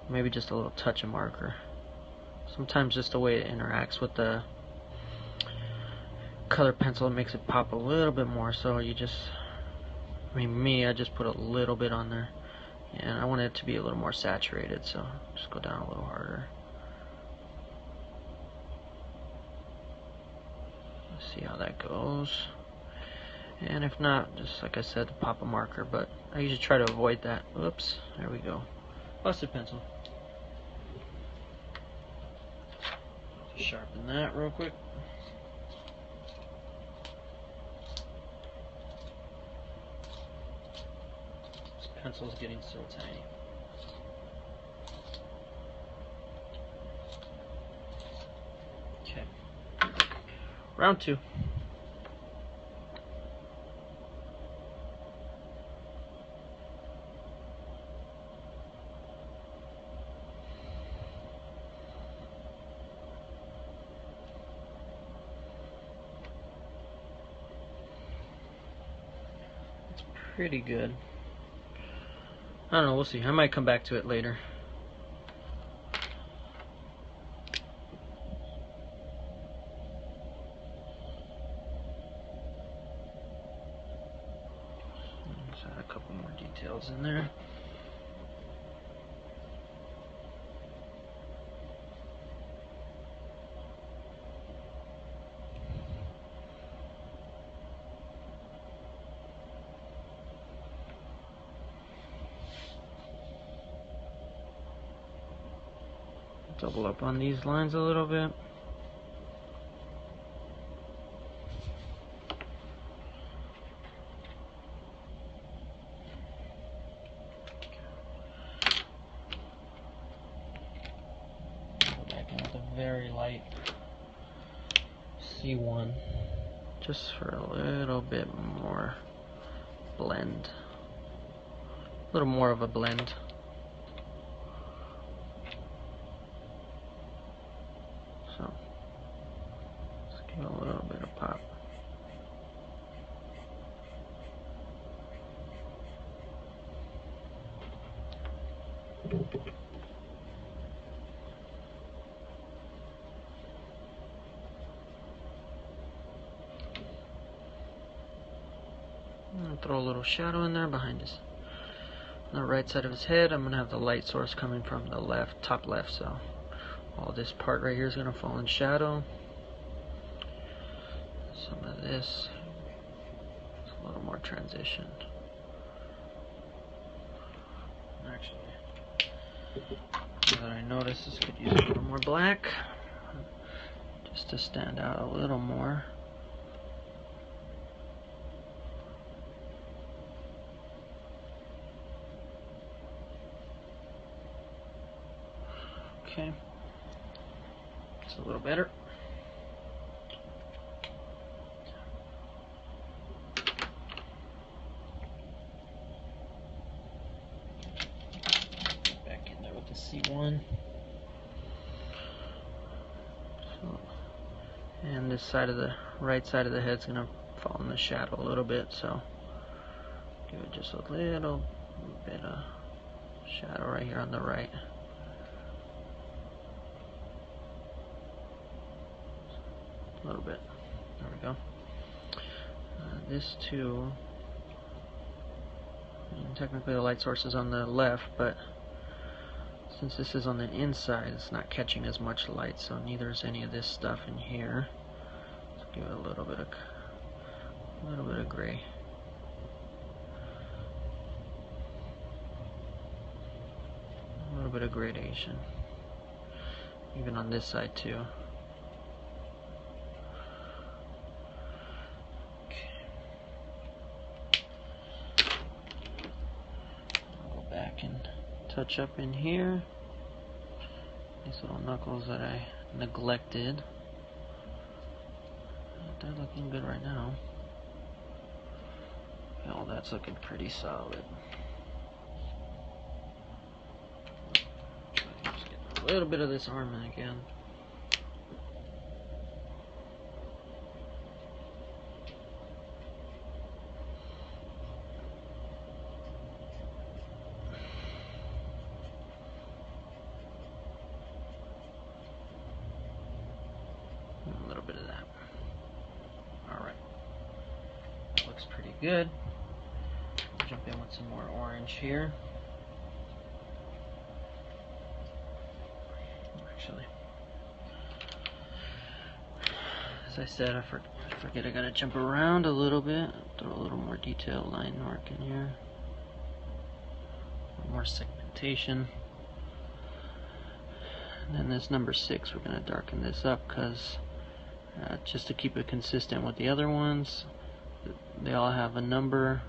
Maybe just a little touch of marker. Sometimes just the way it interacts with the color pencil makes it pop a little bit more, so you just, I just put a little bit on there, and I want it to be a little more saturated, so just go down a little harder. Let's see how that goes. And if not, just like I said, pop a marker, but I usually try to avoid that. Oops, there we go. Busted pencil. Sharpen that real quick. This pencil's getting so tiny. Okay. Round 2. Pretty good. I don't know, we'll see. I might come back to it later. Let's add a couple more details in there. Double up on these lines a little bit. Go back in with a very light C1, just for a little bit more blend. A little more of a blend. So, let's give it a little bit of pop. I'm gonna throw a little shadow in there behind his, on the right side of his head. I'm gonna have the light source coming from the left, top left, so all this part right here is going to fall in shadow. Some of this, it's a little more transition. Actually, now that I notice, this could use a little more black, just to stand out a little more. Okay. A little better. Back in there with the C1. So, and this side of the right side of the head's gonna fall in the shadow a little bit, so give it just a little bit of shadow right here on the right. A little bit. There we go. This too, technically the light source is on the left, but since this is on the inside, it's not catching as much light, so neither is any of this stuff in here. Let's give it a little bit of gray. A little bit of gradation, even on this side too. touch up in here. These little knuckles that I neglected. They're looking good right now. Oh, that's looking pretty solid. Just get a little bit of this arm in again. A little bit of that. Alright. Looks pretty good. Jump in with some more orange here. Actually, as I said, I forget I gotta jump around a little bit. Throw a little more detail line work in here. A little more segmentation. And then this number 6, we're gonna darken this up because just to keep it consistent with the other ones, they all have a number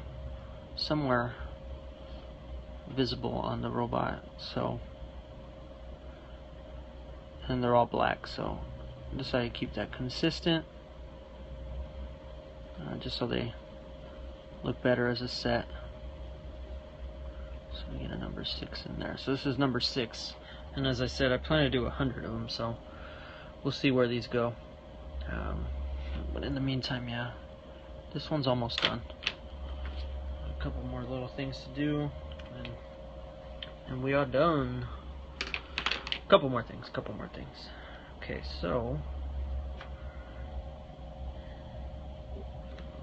somewhere visible on the robot, so, and they're all black, so I decided to keep that consistent, just so they look better as a set. So we get a number 6 in there. So this is number 6, and as I said, I plan to do 100 of them, so we'll see where these go. But in the meantime, yeah, this one's almost done. A couple more little things to do, and we are done. Couple more things. Okay, so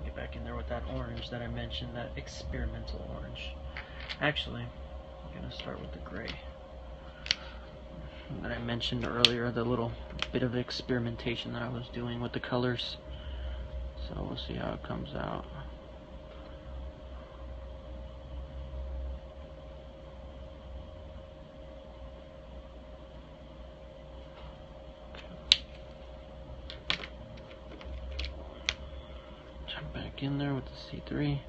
get back in there with that orange that I mentioned, that experimental orange. Actually, I'm gonna start with the gray that I mentioned earlier, the little bit of experimentation that I was doing with the colors. So we'll see how it comes out. Jump back in there with the C3.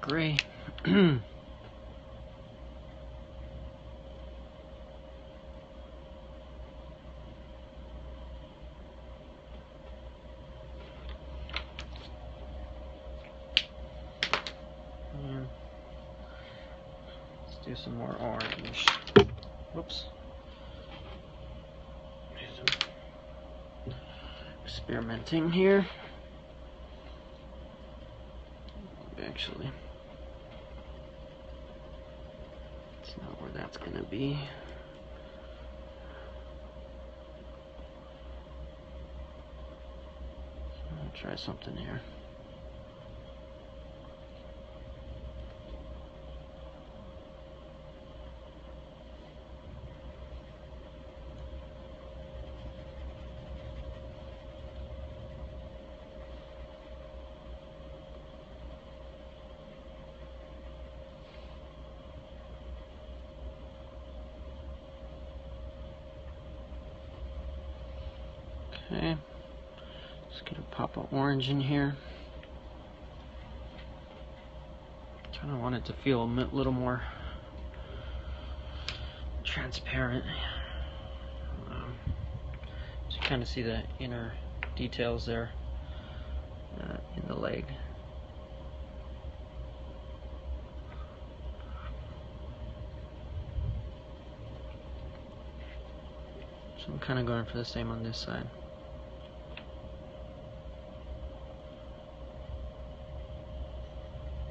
Gray. Let's do some more orange. Whoops. Do some experimenting here. Actually, it's not where that's gonna be. I'll try something here. Okay, just gonna pop an orange in here. Kind of want it to feel a little more transparent. So you kind of see the inner details there in the leg. So I'm kind of going for the same on this side.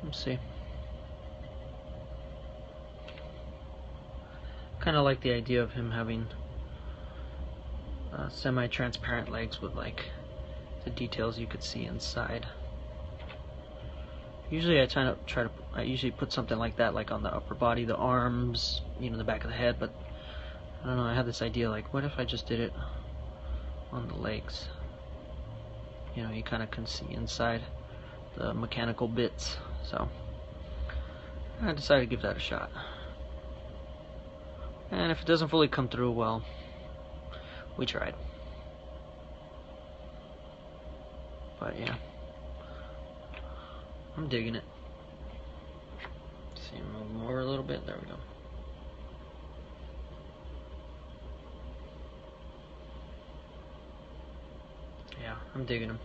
Let's see. kind of like the idea of him having semi-transparent legs with like the details you could see inside. Usually I usually put something like that, like on the upper body, the arms, you know, the back of the head, but I don't know, I had this idea, like, what if I just did it on the legs? You know, you kind of can see inside the mechanical bits, so I decided to give that a shot. And if it doesn't fully come through, well, we tried. But yeah, I'm digging it. See, move him over a little bit. There we go. Yeah, I'm digging him.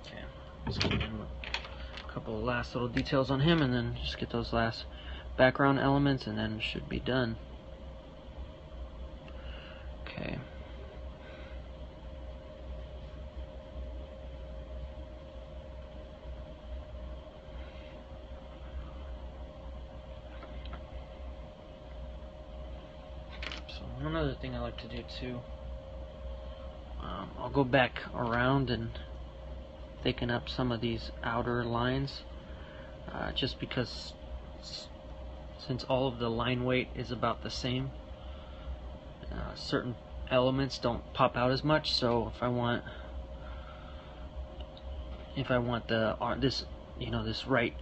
Okay, let's give him a couple of last little details on him, and then just get those last background elements, and then it should be done. Okay. So one other thing I like to do too, I'll go back around and thicken up some of these outer lines, just because since all of the line weight is about the same, certain elements don't pop out as much. So if I want this, you know, this right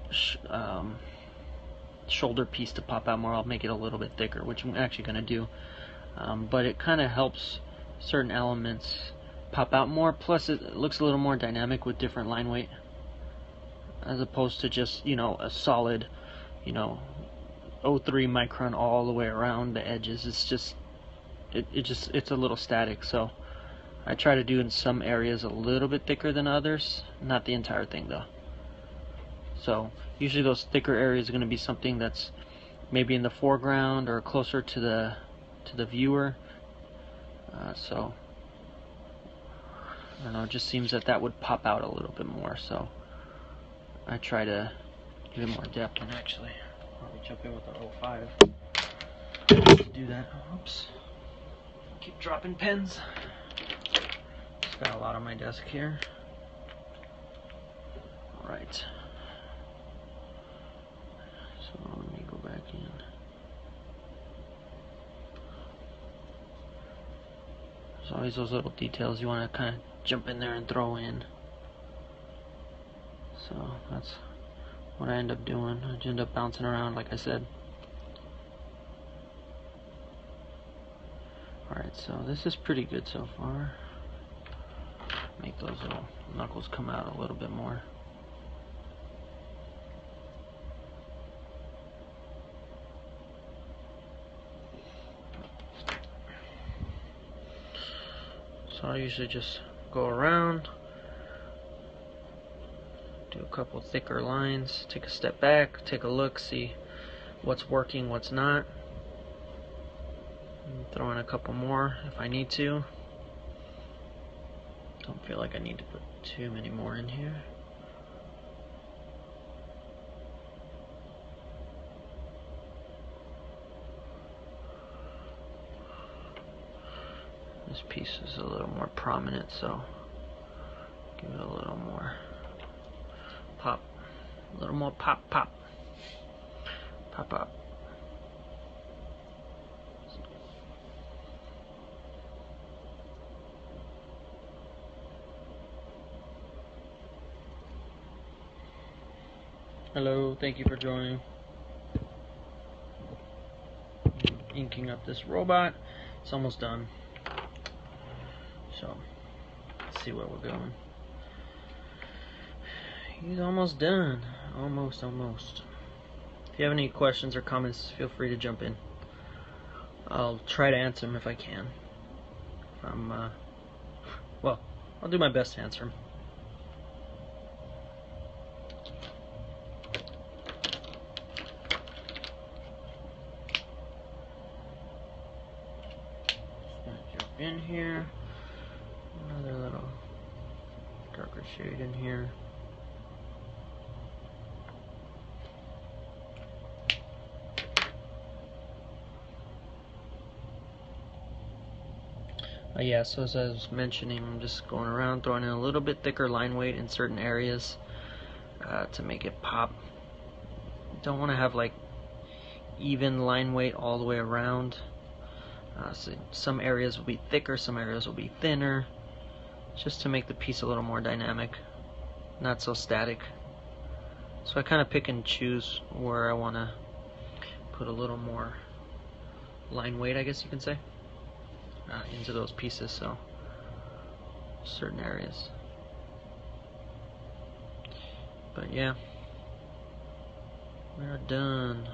shoulder piece to pop out more, I'll make it a little bit thicker, which I'm actually going to do. But it kind of helps certain elements pop out more, plus it looks a little more dynamic with different line weight, as opposed to just, you know, a solid, you know, 0.3 micron all the way around the edges. It's just it's a little static. So I try to do in some areas a little bit thicker than others, not the entire thing though. So usually those thicker areas are going to be something that's maybe in the foreground or closer to the viewer. So I don't know, it just seems that would pop out a little bit more, so I try to give it more depth. And actually, probably jump in with the 05 to do that. Oops, keep dropping pens. Just got a lot on my desk here. Alright, so let me go back in. There's always those little details you want to kind of jump in there and throw in. So that's what I end up doing. I end up bouncing around, like I said. Alright, so this is pretty good so far. Make those little knuckles come out a little bit more. So I usually just go around, do a couple thicker lines, take a step back, take a look, see what's working, what's not, and throw in a couple more if I need to. Don't feel like I need to put too many more in here. This piece is a little more prominent, so give it a little more pop, a little more pop, pop, pop up. Hello, thank you for joining. Inking up this robot. It's almost done. So, let's see where we're going. He's almost done. Almost. If you have any questions or comments, feel free to jump in. I'll try to answer them if I can. Well, I'll do my best to answer them. Jump in here. Another little darker shade in here. Yeah, so as I was mentioning, I'm just going around throwing in a little bit thicker line weight in certain areas to make it pop. Don't want to have like even line weight all the way around. So some areas will be thicker, some areas will be thinner, just to make the piece a little more dynamic, not so static. So I kind of pick and choose where I want to put a little more line weight, I guess you can say, into those pieces, so certain areas. But yeah, we're done.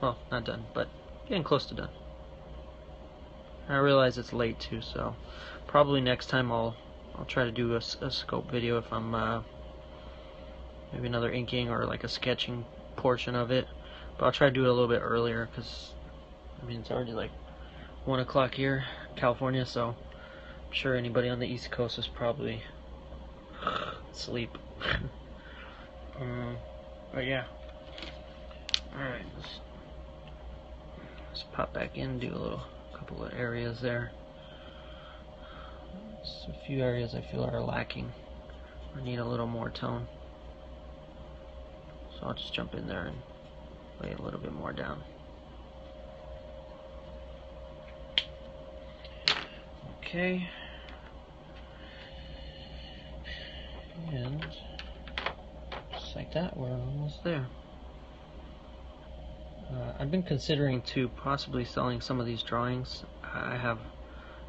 Well, not done, but getting close to done. I realize it's late too, so probably next time I'll try to do a scope video if I'm maybe another inking or like a sketching portion of it. But I'll try to do it a little bit earlier because I mean it's already like 1 o'clock here, California, so I'm sure anybody on the East Coast is probably asleep. But yeah. Alright, let's pop back in and do a couple of areas there. Just a few areas I feel are lacking or need a little more tone. So I'll just jump in there and lay a little bit more down. Okay. And just like that, we're almost there. I've been considering to possibly selling some of these drawings. I have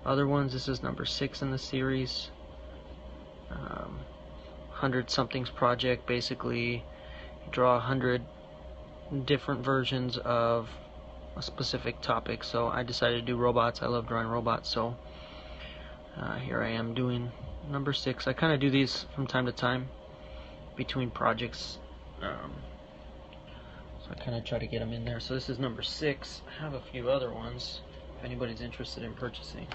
other ones. This is number 6 in the series. 100 somethings project. Basically, you draw 100 different versions of a specific topic. So I decided to do robots. I love drawing robots, so here I am doing number 6. I kind of do these from time to time between projects. So I kind of try to get them in there. So this is number 6. I have a few other ones if anybody's interested in purchasing.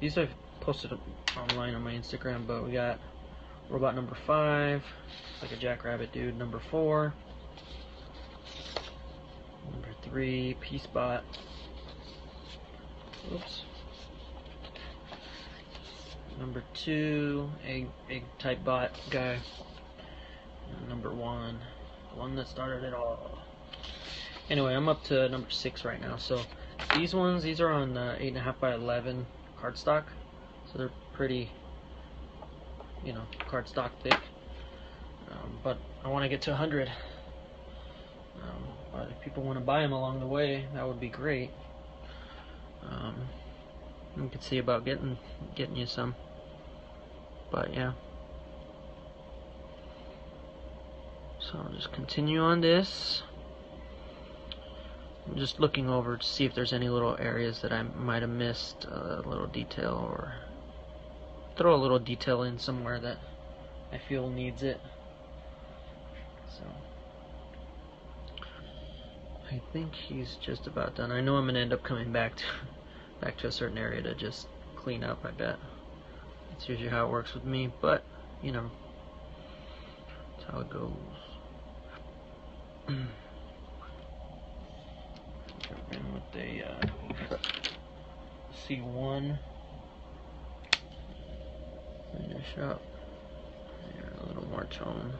These I've posted online on my Instagram, but we got robot number 5, like a jackrabbit dude, number 4, number 3, Peacebot, oops, number 2, egg type bot guy, and number 1, the one that started it all. Anyway, I'm up to number 6 right now. So these are on 8.5 by 11 cardstock, so they're pretty, you know, cardstock thick. But I want to get to 100. But if people want to buy them along the way, that would be great. You can see about getting you some. But yeah. So I'll just continue on this. I'm just looking over to see if there's any little areas that I might have missed, a little detail, or throw a little detail in somewhere that I feel needs it. So I think he's just about done. I know I'm gonna end up coming back to a certain area to just clean up, I bet. That's usually how it works with me, but you know, that's how it goes. Jump in with a C1, finish up there, a little more tone.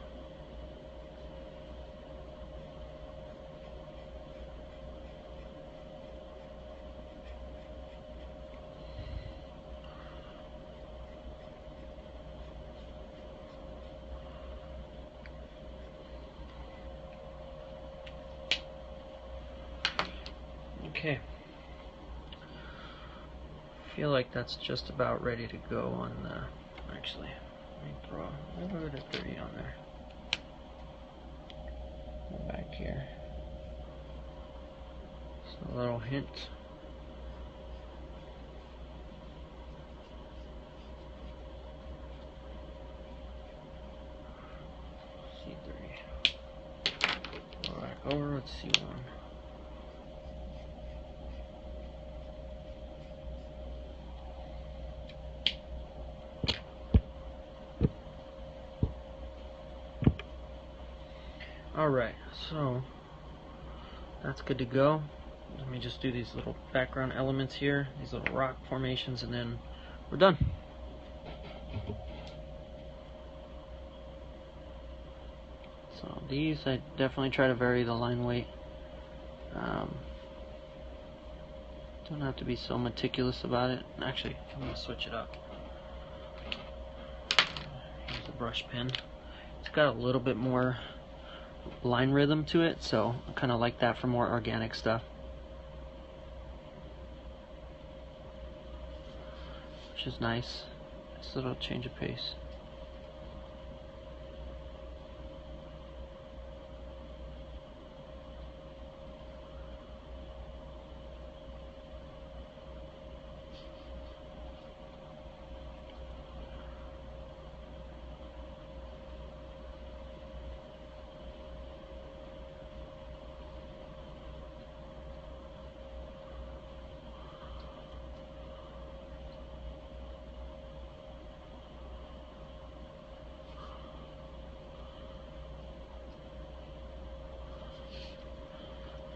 Okay, feel like that's just about ready to go on the, actually, let me throw a little bit of 30 on there. Go back here. Just a little hint. C3. Go back over with C1. Alright, so that's good to go. Let me just do these little background elements here, these little rock formations, and then we're done. So these, I definitely try to vary the line weight. Don't have to be so meticulous about it. Actually, I'm going to switch it up. Here's the brush pen. It's got a little bit more line rhythm to it, so I kind of like that for more organic stuff. Which is nice. Nice little change of pace.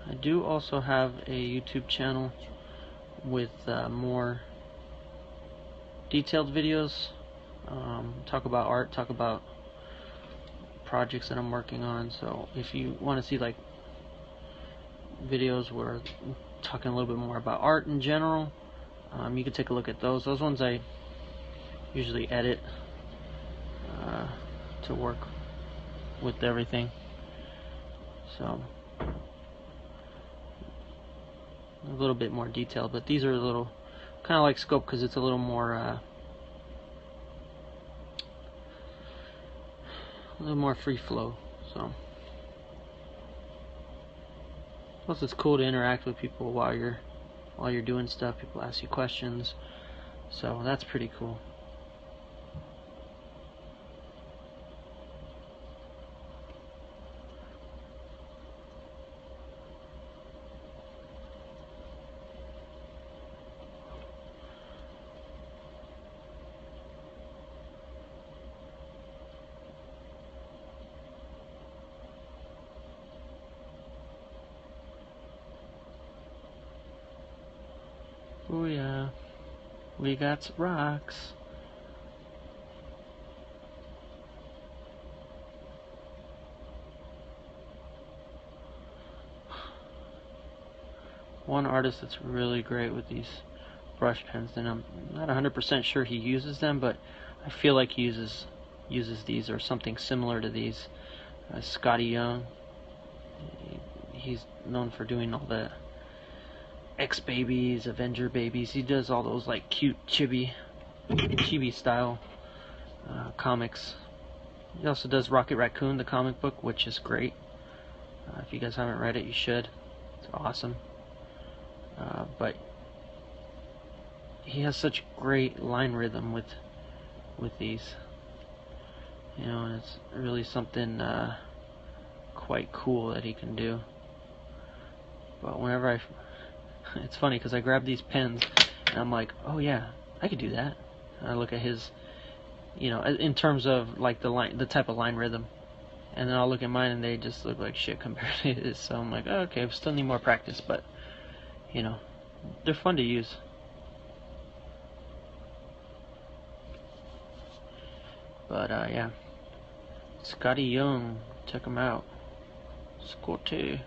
I do also have a YouTube channel with more detailed videos. Talk about art, talk about projects that I'm working on. So if you want to see like videos where I'm talking a little bit more about art in general, you can take a look at those. Those ones I usually edit to work with everything. So a little bit more detailed, but these are a little kind of like scope because it's a little more free flow. So plus it's cool to interact with people while you're doing stuff. People ask you questions, so that's pretty cool. Oh yeah, we got some rocks. One artist that's really great with these brush pens, and I'm not 100% sure he uses them, but I feel like he uses these or something similar to these. Scotty Young. He's known for doing all the X-Babies, Avenger Babies. He does all those like cute chibi style comics. He also does Rocket Raccoon, the comic book, which is great. If you guys haven't read it, you should. It's awesome. But he has such great line rhythm with these. You know, and it's really something quite cool that he can do. But whenever it's funny because I grab these pens and I'm like, oh yeah, I could do that. And I look at his, you know, in terms of like the type of line rhythm, and then I'll look at mine and they just look like shit compared to his. So I'm like, oh, okay, I still need more practice, but you know, they're fun to use. But yeah, Scotty Young, check him out. Scotty.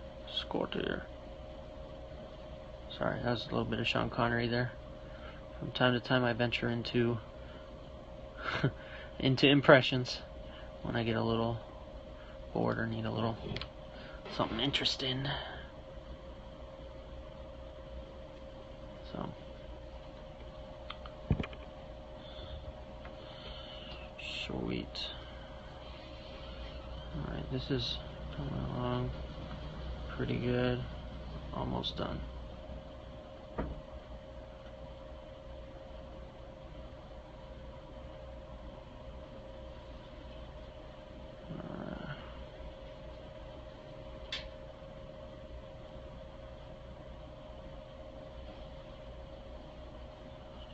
Sorry, that was a little bit of Sean Connery there. From time to time I venture into into impressions when I get a little bored or need a little something interesting. So sweet. Alright, this is coming along pretty good. Almost done.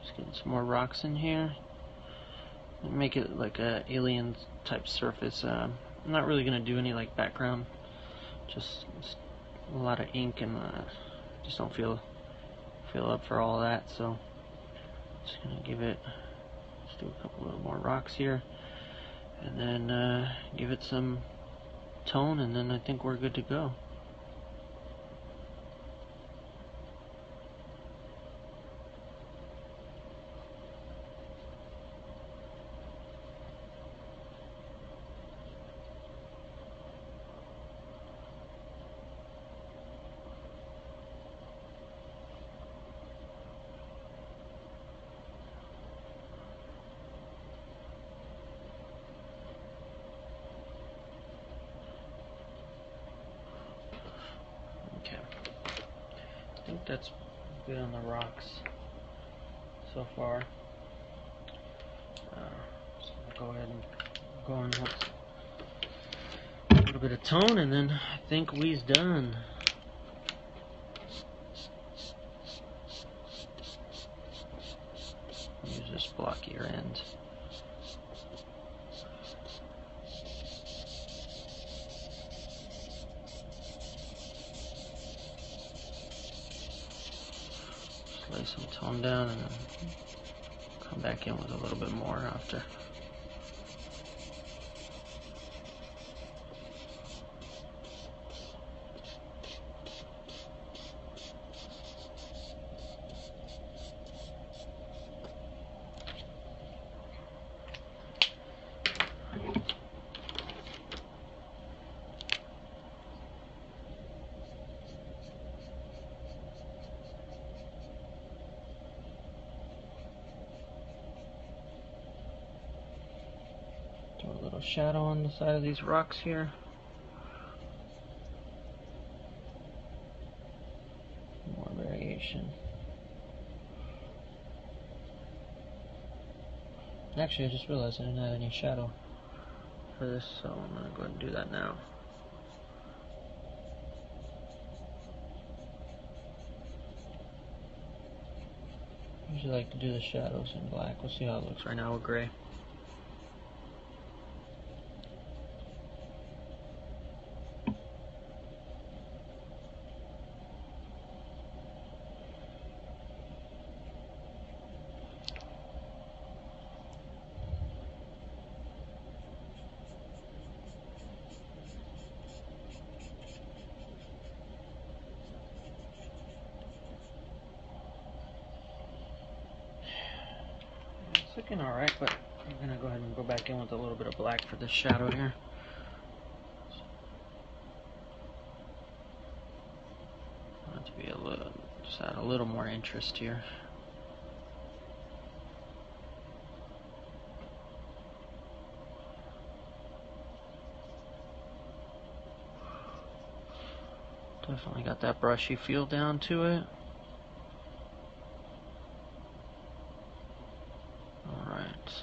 Just getting some more rocks in here. Make it like a alien type surface. I'm not really gonna do any like background. Just a lot of ink, and just don't feel up for all that. So just gonna give it Let's do a couple little more rocks here, and then give it some tone, and then I think we're good to go. Okay, I think that's good on the rocks so far. So I'll go ahead and go on with a little bit of tone, and then I think we's done. Use this blockier end. Lay some tone down and then come back in with a little bit more after. A little shadow on the side of these rocks here. More variation. Actually, I just realized I didn't have any shadow for this, so I'm going to go ahead and do that now. I usually like to do the shadows in black. We'll see how it looks right now with gray. It's looking alright, but I'm going to go ahead and go back in with a little bit of black for this shadow here. I want it to be a little, just add a little more interest here. Definitely got that brushy feel down to it. Alright.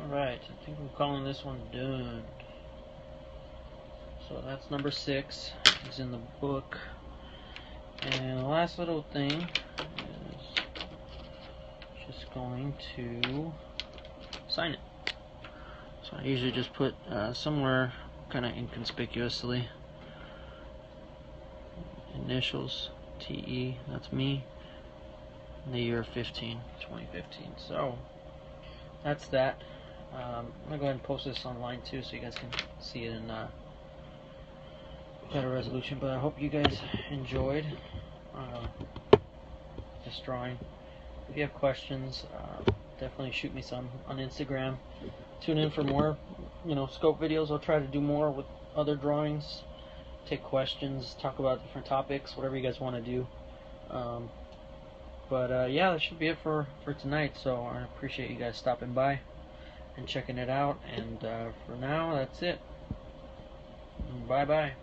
Alright, I think I'm calling this one done. So that's number 6. It's in the book. And the last little thing is just going to sign it. So I usually just put somewhere kind of inconspicuously. Initials, TE, that's me. And the year 2015. So that's that. I'm gonna go ahead and post this online too, so you guys can see it in better resolution. But I hope you guys enjoyed this drawing. If you have questions, definitely shoot me some on Instagram. Tune in for more, scope videos. I'll try to do more with other drawings, take questions, talk about different topics, whatever you guys want to do. Yeah, that should be it for tonight. So I appreciate you guys stopping by and checking it out. And for now, that's it. Bye bye.